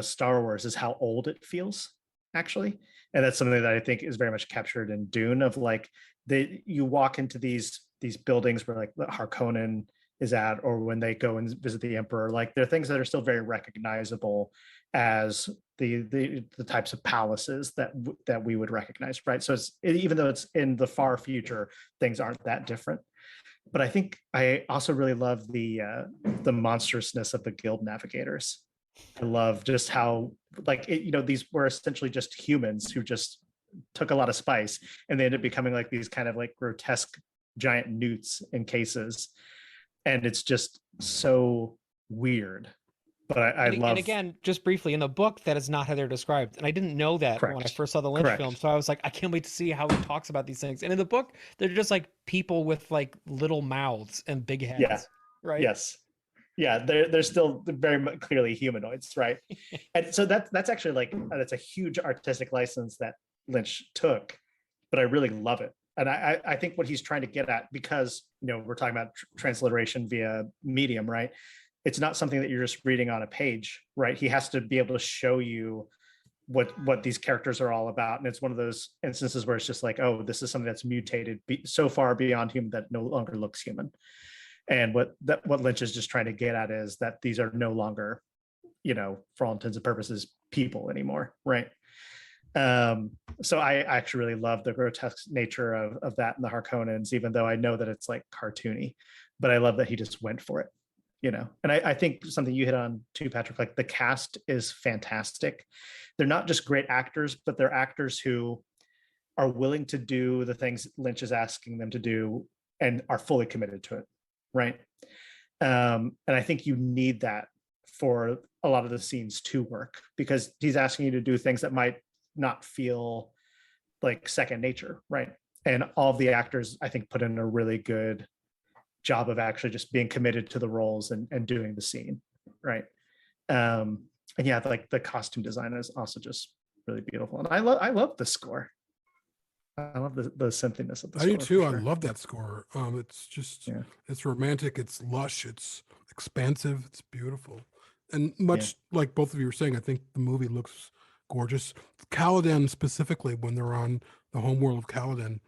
G: Star Wars is how old it feels, actually. And that's something that I think is very much captured in Dune, of like you walk into these buildings where like Harkonnen is at, or when they go and visit the Emperor, like there are things that are still very recognizable as the types of palaces that we would recognize, right? So even though it's in the far future, things aren't that different. But I think I also really love the monstrousness of the guild navigators. I love just how these were essentially just humans who just took a lot of spice, and they ended up becoming like these kind of like grotesque giant newts in cases, and it's just so weird. But I love.
F: And again, just briefly, in the book, that is not how they're described. And I didn't know that when I first saw the Lynch film. So I was like, I can't wait to see how he talks about these things. And in the book, they're just like people with like little mouths and big heads.
G: Yeah.
F: Right.
G: Yes. Yeah. They're still very clearly humanoids. Right. And so that's actually like, that's a huge artistic license that Lynch took, but I really love it. And I think what he's trying to get at, because, we're talking about transliteration via medium, right? It's not something that you're just reading on a page, right? He has to be able to show you what these characters are all about. And it's one of those instances where it's just like, oh, this is something that's mutated so far beyond human that no longer looks human. And what Lynch is just trying to get at is that these are no longer, for all intents and purposes, people anymore, right? So I actually really love the grotesque nature of that in the Harkonnens, even though I know that it's like cartoony, but I love that he just went for it. And I think something you hit on too, Patrick, like the cast is fantastic. They're not just great actors, but they're actors who are willing to do the things Lynch is asking them to do and are fully committed to it, right? And I think you need that for a lot of the scenes to work, because he's asking you to do things that might not feel like second nature, right? And all of the actors, I think, put in a really good job of actually just being committed to the roles and doing the scene, right? And yeah, like the costume design is also just really beautiful, and I love the score. I love the synthiness of the score.
E: I do too. Sure. I love that score. It's just it's romantic, it's lush, it's expansive, it's beautiful, and much like both of you were saying, I think the movie looks gorgeous. Caladan specifically, when they're on the homeworld of Caladan,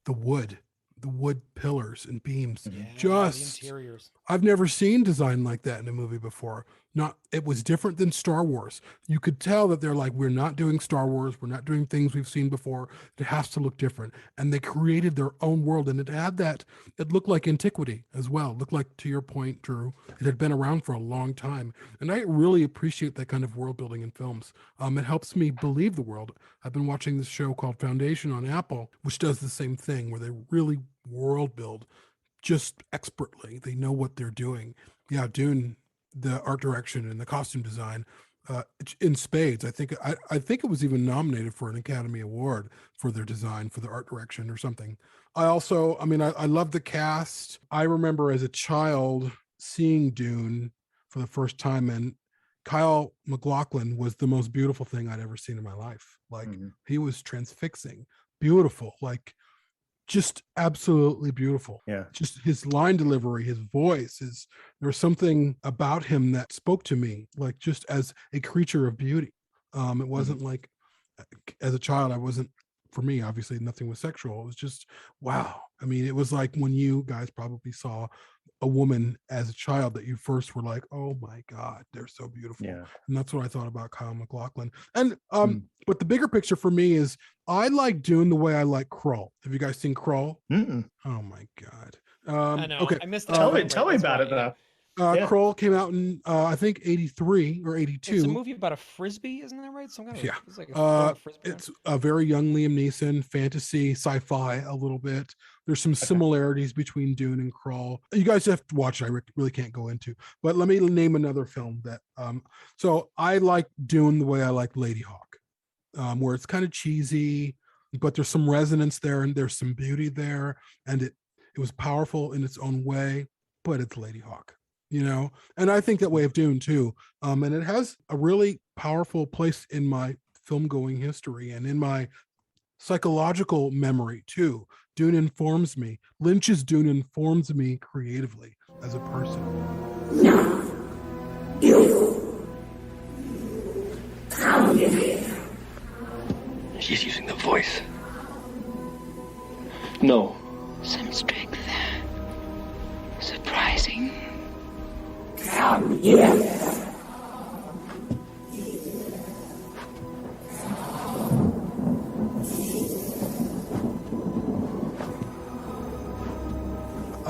E: the wood pillars and beams, just the interiors. I've never seen design like that in a movie before. It was different than Star Wars. You could tell that they're like, we're not doing Star Wars, we're not doing things we've seen before. It has to look different. And they created their own world, and it looked like antiquity as well. It looked like, to your point, Drew, it had been around for a long time. And I really appreciate that kind of world building in films. It helps me believe the world. I've been watching this show called Foundation on Apple, which does the same thing, where they really world build just expertly. They know what they're doing. Yeah, Dune, the art direction and the costume design, in spades. I think it was even nominated for an Academy Award for their design, for the art direction or something. I love the cast. I remember as a child seeing Dune for the first time, and Kyle MacLachlan was the most beautiful thing I'd ever seen in my life. Like he was transfixing, beautiful, like just absolutely beautiful.
G: Yeah.
E: Just his line delivery, his voice, there was something about him that spoke to me, like just as a creature of beauty. It wasn't like, as a child, for me, obviously nothing was sexual. It was just, wow. I mean, it was like when you guys probably saw a woman as a child that you first were like, oh my God, they're so beautiful.
G: Yeah.
E: And that's what I thought about Kyle MacLachlan. And but the bigger picture for me is I like Dune the way I like Krull. Have you guys seen Krull?
G: Mm-mm.
E: Oh my God.
F: I know.
E: Okay.
F: I missed
G: tell me about it though. Yeah.
E: Kroll came out in I think 83 or 82.
F: It's a movie about a frisbee, isn't that right? Some kind of
E: Yeah.
F: it's like a frisbee.
E: It's a very young Liam Neeson, fantasy, sci-fi a little bit. There's some similarities between Dune and Kroll. You guys have to watch it. I really can't go into. But let me name another film that. So I like Dune the way I like Lady Hawk, where it's kind of cheesy, but there's some resonance there and there's some beauty there, and it was powerful in its own way. But it's Lady Hawk, and I think that way of Dune too. And it has a really powerful place in my film going history and in my psychological memory too. Dune informs me. Lynch's Dune informs me creatively as a person.
H: She's using the voice. No.
C: Some strength there. Surprising.
E: I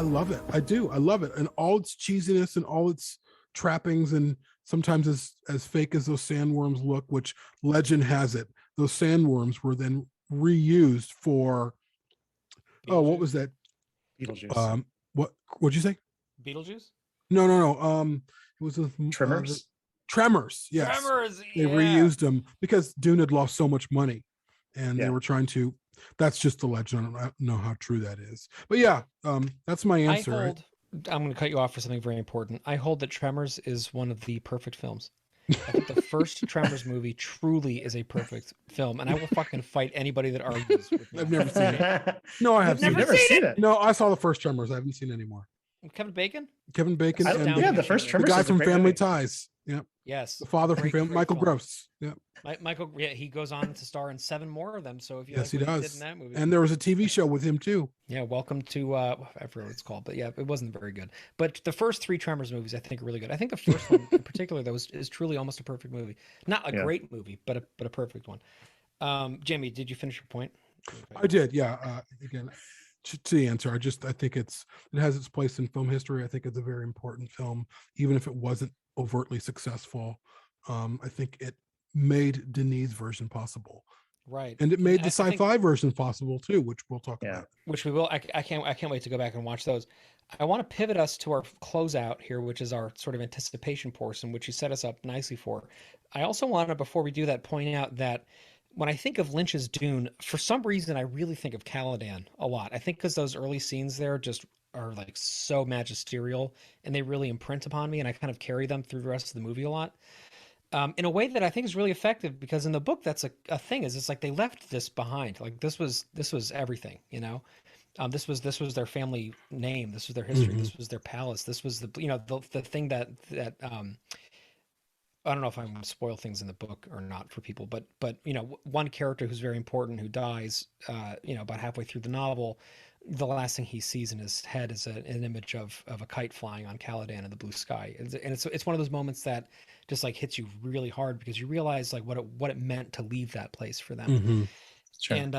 E: love it. I do. I love it. And all its cheesiness and all its trappings, and sometimes as fake as those sandworms look, which legend has it, those sandworms were then reused for what was that?
G: Beetlejuice.
E: What'd you say?
F: Beetlejuice?
E: No. It was
G: Tremors.
E: Tremors. Yes.
F: Tremors.
E: They reused them because Dune had lost so much money, and they were trying to. That's just the legend. I don't know how true that is, but yeah, that's my answer.
F: I'm going to cut you off for something very important. I hold that Tremors is one of the perfect films. I think the first Tremors movie truly is a perfect film, and I will fucking fight anybody that argues with me.
E: I've never seen it. No, I have
G: never seen it.
E: No, I saw the first Tremors. I haven't seen any more.
F: Kevin Bacon?
E: Kevin Bacon.
G: The first
E: the
G: Tremors.
E: guy
G: is a
E: from
G: great
E: Family
G: movie.
E: Ties. Yeah.
F: Yes.
E: The father from Family, Michael
F: film.
E: Gross. Yeah.
F: Michael, he goes on to star in 7 more of them. So if you
E: Yes,
F: like
E: he
F: what
E: does.
F: did in that movie,
E: And there was a TV show with him too.
F: yeah, welcome to I forget what it's called, but yeah, it wasn't very good. But the first 3 Tremors movies I think are really good. I think the first one in particular though is truly almost a perfect movie. Not a great movie, but a perfect one. Jamie, did you finish your point?
E: I did. Yeah. Again, to the answer, I think it has its place in film history. I think it's a very important film, even if it wasn't overtly successful. I think it made Denis' version possible.
F: Right.
E: And it made the
F: I think-
E: sci-fi version possible too, which we'll talk about.
F: Which we will. I can't wait to go back and watch those. I want to pivot us to our closeout here, which is our sort of anticipation portion, which you set us up nicely for. I also want to, before we do that, point out that when I think of Lynch's Dune, for some reason, I really think of Caladan a lot. I think because those early scenes there just are like so magisterial and they really imprint upon me, and I kind of carry them through the rest of the movie a lot. In a way that I think is really effective, because in the book, that's a thing, is it's like they left this behind. Like this was everything, this was their family name. This was their history.
E: Mm-hmm.
F: This was their palace. This was the thing that I don't know if I'm going to spoil things in the book or not for people, but one character who's very important who dies, about halfway through the novel, the last thing he sees in his head is an image of a kite flying on Caladan in the blue sky, and it's one of those moments that just like hits you really hard because you realize like what it meant to leave that place for them.
E: Mm-hmm.
G: Sure.
F: And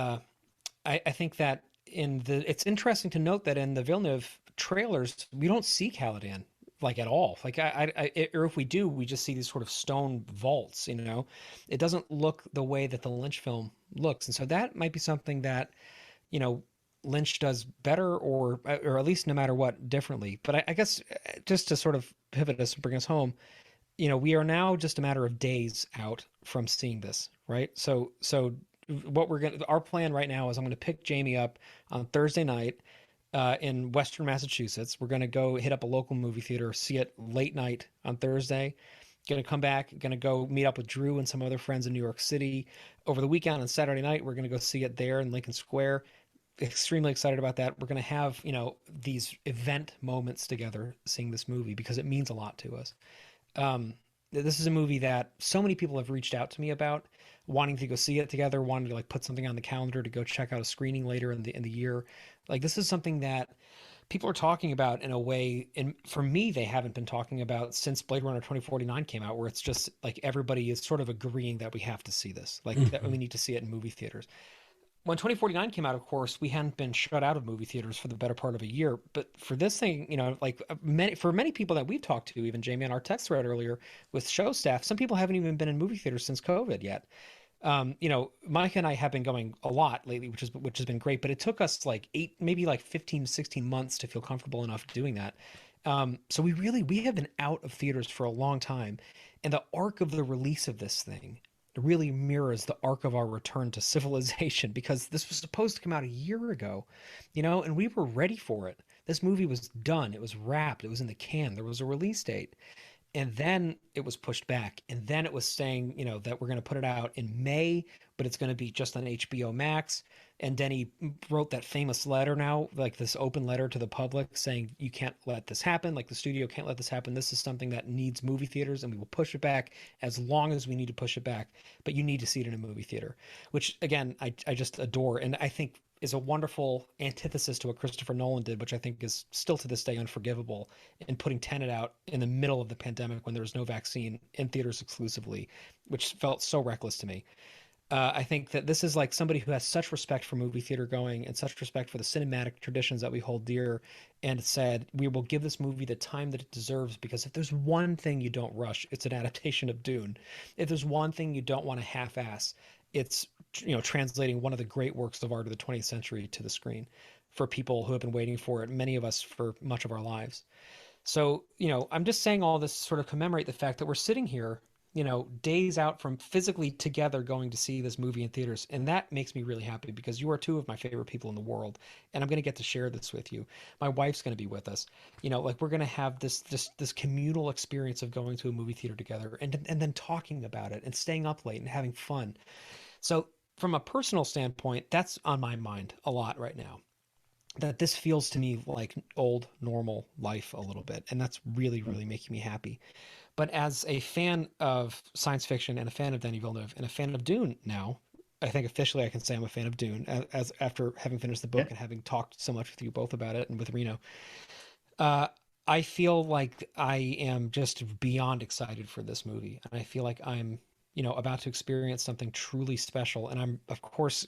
F: I think that it's interesting to note that in the Villeneuve trailers we don't see Caladan like at all. Like or if we do, we just see these sort of stone vaults. It doesn't look the way that the Lynch film looks, and so that might be something that Lynch does better, or at least no matter what differently. But I guess just to sort of pivot us and bring us home, we are now just a matter of days out from seeing this, right? So what our plan right now is I'm going to pick Jamie up on Thursday night in Western Massachusetts. We're going to go hit up a local movie theater, see it late night on Thursday. Going to come back, going to go meet up with Drew and some other friends in New York City. Over the weekend on Saturday night, we're going to go see it there in Lincoln Square. Extremely excited about that. We're going to have, these event moments together seeing this movie because it means a lot to us. This is a movie that so many people have reached out to me about wanting to go see it together, wanting to like put something on the calendar to go check out a screening later in the year. Like this is something that people are talking about in a way, and for me, they haven't been talking about since Blade Runner 2049 came out, where it's just like everybody is sort of agreeing that we have to see this, like that we need to see it in movie theaters. when 2049 came out, of course, we hadn't been shut out of movie theaters for the better part of a year. But for this thing, like for many people that we've talked to, even Jamie on our text thread earlier with show staff, some people haven't even been in movie theaters since COVID yet. Mike and I have been going a lot lately, which has been great, but it took us like 15, 16 months to feel comfortable enough doing that. So we have been out of theaters for a long time, and the arc of the release of this thing really mirrors the arc of our return to civilization, because this was supposed to come out a year ago, and we were ready for it. This movie was done. It was wrapped. It was in the can. There was a release date. And then it was pushed back. And then it was saying, that we're going to put it out in May, but it's going to be just on HBO Max. And Denny wrote that famous letter now, like this open letter to the public saying, you can't let this happen. Like the studio can't let this happen. This is something that needs movie theaters, and we will push it back as long as we need to push it back. But you need to see it in a movie theater, which again, I just adore. And I think is a wonderful antithesis to what Christopher Nolan did, which I think is still to this day unforgivable, in putting Tenet out in the middle of the pandemic when there was no vaccine in theaters exclusively, which felt so reckless to me. I think that this is like somebody who has such respect for movie theater going and such respect for the cinematic traditions that we hold dear, and said, we will give this movie the time that it deserves, because if there's one thing you don't rush, it's an adaptation of Dune. If there's one thing you don't want to half-ass, it's translating one of the great works of art of the 20th century to the screen for people who have been waiting for it, many of us for much of our lives. So, I'm just saying all this to sort of commemorate the fact that we're sitting here, days out from physically together going to see this movie in theaters. And that makes me really happy, because you are two of my favorite people in the world. And I'm going to get to share this with you. My wife's going to be with us. Like we're going to have this communal experience of going to a movie theater together, and then talking about it and staying up late and having fun. So from a personal standpoint, that's on my mind a lot right now. That this feels to me like old normal life a little bit. And that's really, really making me happy. But as a fan of science fiction and a fan of Denis Villeneuve and a fan of Dune now, I think officially I can say I'm a fan of Dune, as after having finished the book and having talked so much with you both about it and with Reno. I feel like I am just beyond excited for this movie. And I feel like I'm, about to experience something truly special. And I'm, of course,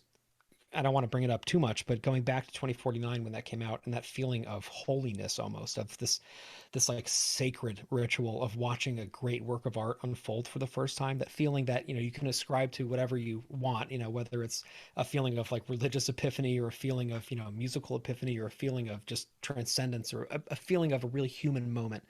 F: I don't want to bring it up too much, but going back to 2049 when that came out, and that feeling of holiness, almost of this like sacred ritual of watching a great work of art unfold for the first time, that feeling that, you can ascribe to whatever you want, whether it's a feeling of like religious epiphany, or a feeling of, musical epiphany, or a feeling of just transcendence, or a feeling of a really human moment.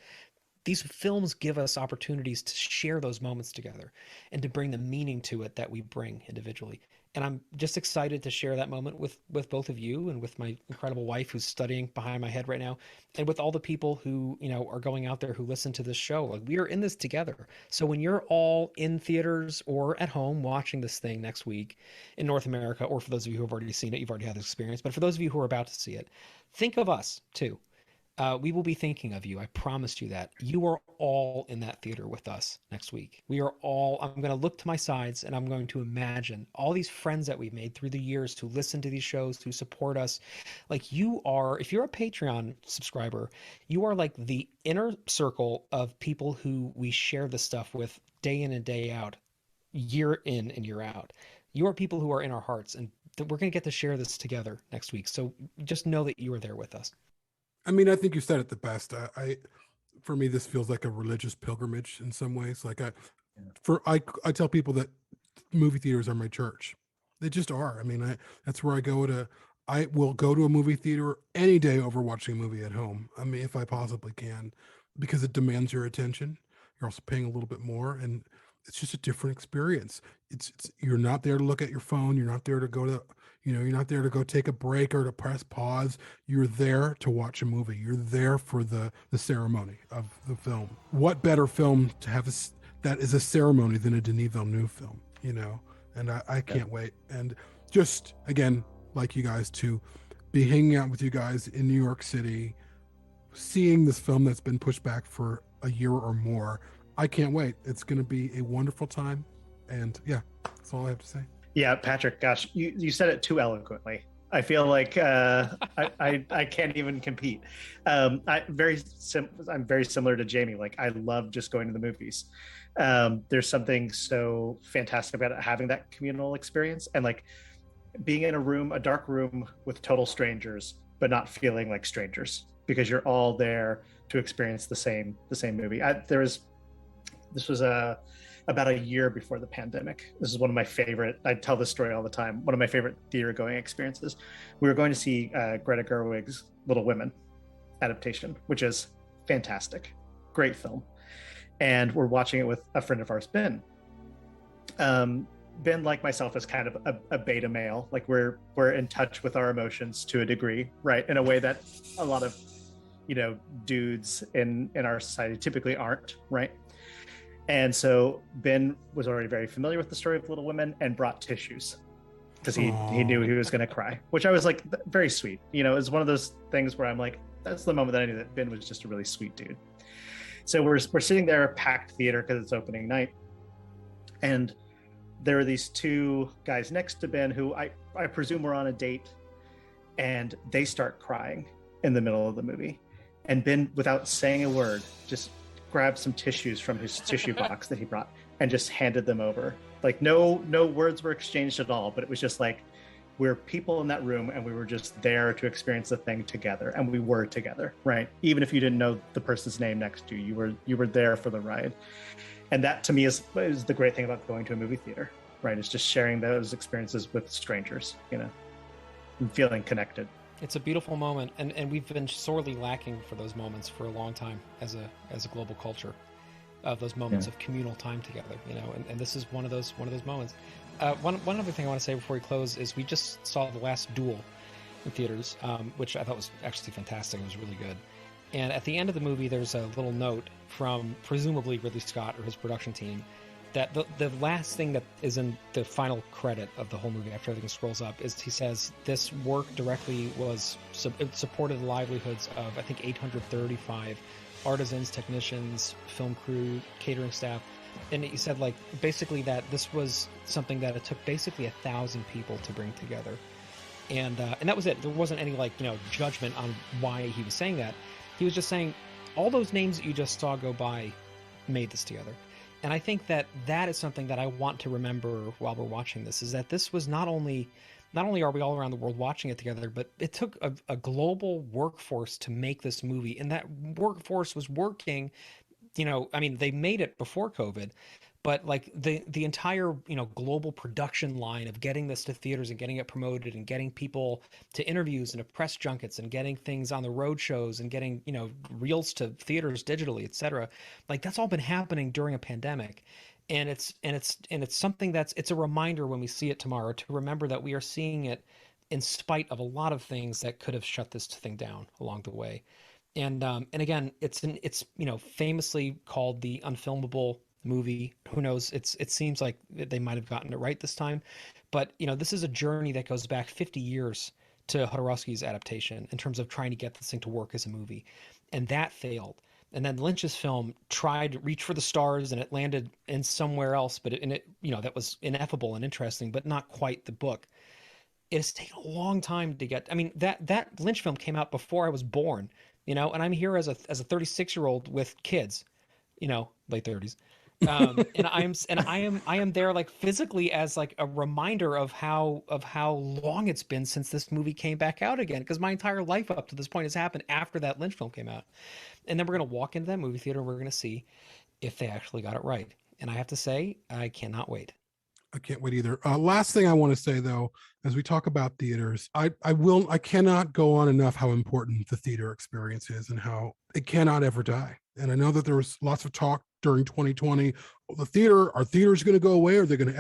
F: These films give us opportunities to share those moments together and to bring the meaning to it that we bring individually. And I'm just excited to share that moment with both of you, and with my incredible wife who's studying behind my head right now, and with all the people who, are going out there who listen to this show. Like, we are in this together. So when you're all in theaters or at home watching this thing next week in North America, or for those of you who have already seen it, you've already had this experience. But for those of you who are about to see it, think of us too. We will be thinking of you. I promised you that. You are all in that theater with us next week. I'm going to look to my sides, and I'm going to imagine all these friends that we've made through the years who listen to these shows, who support us. Like, you are, if you're a Patreon subscriber, you are like the inner circle of people who we share this stuff with day in and day out, year in and year out. You are people who are in our hearts, and we're going to get to share this together next week. So just know that you are there with us.
E: I mean, I think you said it the best. For me, this feels like a religious pilgrimage in some ways. Like I tell people that movie theaters are my church. They just are. I mean, that's where I go to. I will go to a movie theater any day over watching a movie at home. I mean, if I possibly can, because it demands your attention. You're also paying a little bit more, and it's just a different experience. It's you're not there to look at your phone. You're not there to go to, you're not there to go take a break or to press pause. You're there to watch a movie. You're there for the ceremony of the film. What better film to have that is a ceremony than a Denis Villeneuve film, And I can't wait. And just, again, like you guys, to be hanging out with you guys in New York City, seeing this film that's been pushed back for a year or more. I can't wait. It's going to be a wonderful time. And yeah, that's all I have to say. Yeah,
G: Patrick, gosh, you said it too eloquently. I feel like I can't even compete. I'm very similar to Jamie. Like, I love just going to the movies. There's something so fantastic about having that communal experience. And like, being in a dark room with total strangers, but not feeling like strangers because you're all there to experience the same movie. This was about a year before the pandemic. This is one of my favorite, I tell this story all the time, one of my favorite theater going experiences. We were going to see Greta Gerwig's Little Women adaptation, which is fantastic, great film. And we're watching it with a friend of ours, Ben. Ben, like myself, is kind of a beta male. Like we're in touch with our emotions to a degree, right? In a way that a lot of, dudes in our society typically aren't, right? And so Ben was already very familiar with the story of Little Women and brought tissues because he knew he was going to cry, which I was like, very sweet. It was one of those things where I'm like, that's the moment that I knew that Ben was just a really sweet dude. So we're sitting there, packed theater because it's opening night. And there are these two guys next to Ben who I presume were on a date, and they start crying in the middle of the movie. And Ben, without saying a word, just grabbed some tissues from his tissue box that he brought and just handed them over. Like no words were exchanged at all, but it was just like, we're people in that room and we were just there to experience the thing together, and we were together, right? Even if you didn't know the person's name next to you, you were there for the ride. And that to me is the great thing about going to a movie theater, right? It's just sharing those experiences with strangers, and feeling connected.
F: It's a beautiful moment, and we've been sorely lacking for those moments for a long time as a global culture, of those moments of communal time together, and this is one of those moments. One other thing I want to say before we close is we just saw The Last Duel in theaters, which I thought was actually fantastic. It was really good. And at the end of the movie, there's a little note from presumably Ridley Scott or his production team that the last thing that is in the final credit of the whole movie after everything scrolls up is he says this work directly it supported the livelihoods of, I think, 835 artisans, technicians, film crew, catering staff. And he said, like, basically that this was something that it took basically 1,000 people to bring together. And that was it. There wasn't any, judgment on why he was saying that. He was just saying all those names that you just saw go by made this together. And I think that is something that I want to remember while we're watching this, is that this was not only are we all around the world watching it together, but it took a global workforce to make this movie. And that workforce was working, they made it before COVID, but like the entire, global production line of getting this to theaters and getting it promoted and getting people to interviews and to press junkets and getting things on the road shows and getting, reels to theaters digitally, etc. Like that's all been happening during a pandemic. And it's something it's a reminder when we see it tomorrow to remember that we are seeing it in spite of a lot of things that could have shut this thing down along the way. And again, it's famously called the unfilmable movie. Who knows? It seems like they might have gotten it right this time, but this is a journey that goes back 50 years to Jodorowsky's adaptation in terms of trying to get this thing to work as a movie, and that failed. And then Lynch's film tried to reach for the stars, and it landed in somewhere else, but that was ineffable and interesting, but not quite the book. It has taken a long time to get. I mean, that Lynch film came out before I was born, and I'm here as a 36-year-old with kids, late 30s. And I am there like physically as like a reminder of how long it's been since this movie came back out again, because my entire life up to this point has happened after that Lynch film came out. And then we're going to walk into that movie theater and we're going to see if they actually got it right. And I have to say, I cannot wait.
E: I can't wait either. Last thing I want to say, though, as we talk about theaters, I cannot go on enough how important the theater experience is and how it cannot ever die. And I know that there was lots of talk during 2020. Are theaters going to go away? Are they going to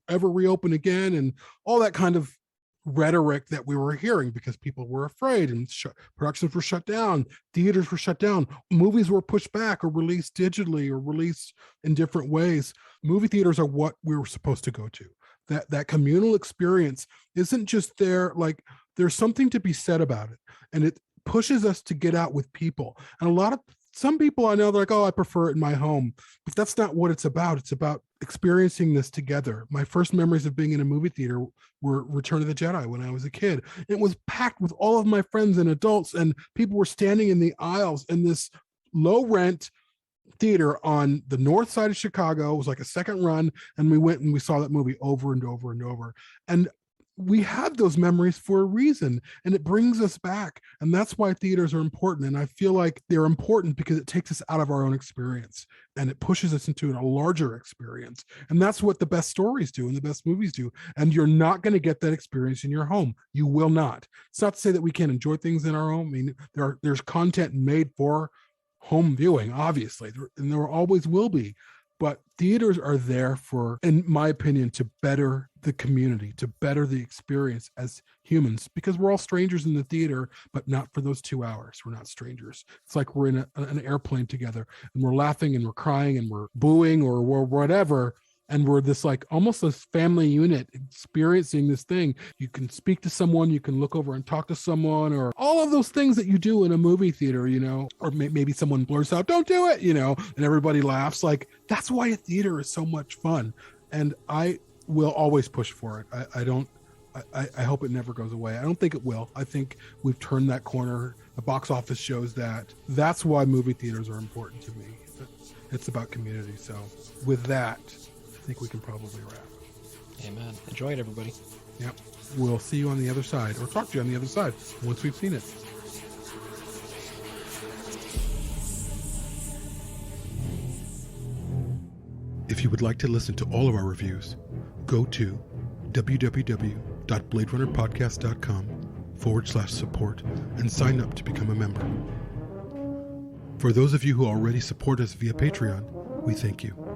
E: ever reopen again? And all that kind of rhetoric that we were hearing because people were afraid and productions were shut down, theaters were shut down, movies were pushed back or released digitally or released in different ways. Movie theaters are what we were supposed to go to. That communal experience isn't just there. Like there's something to be said about it, and it pushes us to get out with people. And some people I know, they're like, oh, I prefer it in my home, but that's not what it's about. It's about experiencing this together. My first memories of being in a movie theater were Return of the Jedi when I was a kid. It was packed with all of my friends and adults, and people were standing in the aisles in this low rent theater on the north side of Chicago. It was like a second run, and we went and we saw that movie over and over and over. And we have those memories for a reason, and it brings us back. And that's why theaters are important. And I feel like they're important because it takes us out of our own experience and it pushes us into a larger experience. And that's what the best stories do and the best movies do. And you're not going to get that experience in your home. You will not. It's not to say that we can't enjoy things in our home. I mean, there's content made for home viewing, obviously, and there always will be. But theaters are there for, in my opinion, to better the community, to better the experience as humans, because we're all strangers in the theater, but not for those 2 hours. We're not strangers. It's like we're in an airplane together and we're laughing and we're crying and we're booing or whatever. And we're this like almost this family unit experiencing this thing. You can speak to someone, you can look over and talk to someone, or all of those things that you do in a movie theater, you know, or maybe someone blurts out, "Don't do it," you know, and everybody laughs. Like, that's why a theater is so much fun. And I will always push for it. I hope it never goes away. I don't think it will. I think we've turned that corner. The box office shows that. That's why movie theaters are important to me. It's about community. So with that, I think we can probably wrap.
F: Amen. Enjoy it, everybody.
E: Yep. We'll see you on the other side, or talk to you on the other side once we've seen it. If you would like to listen to all of our reviews, go to www.bladerunnerpodcast.com/support and sign up to become a member. For those of you who already support us via Patreon, we thank you.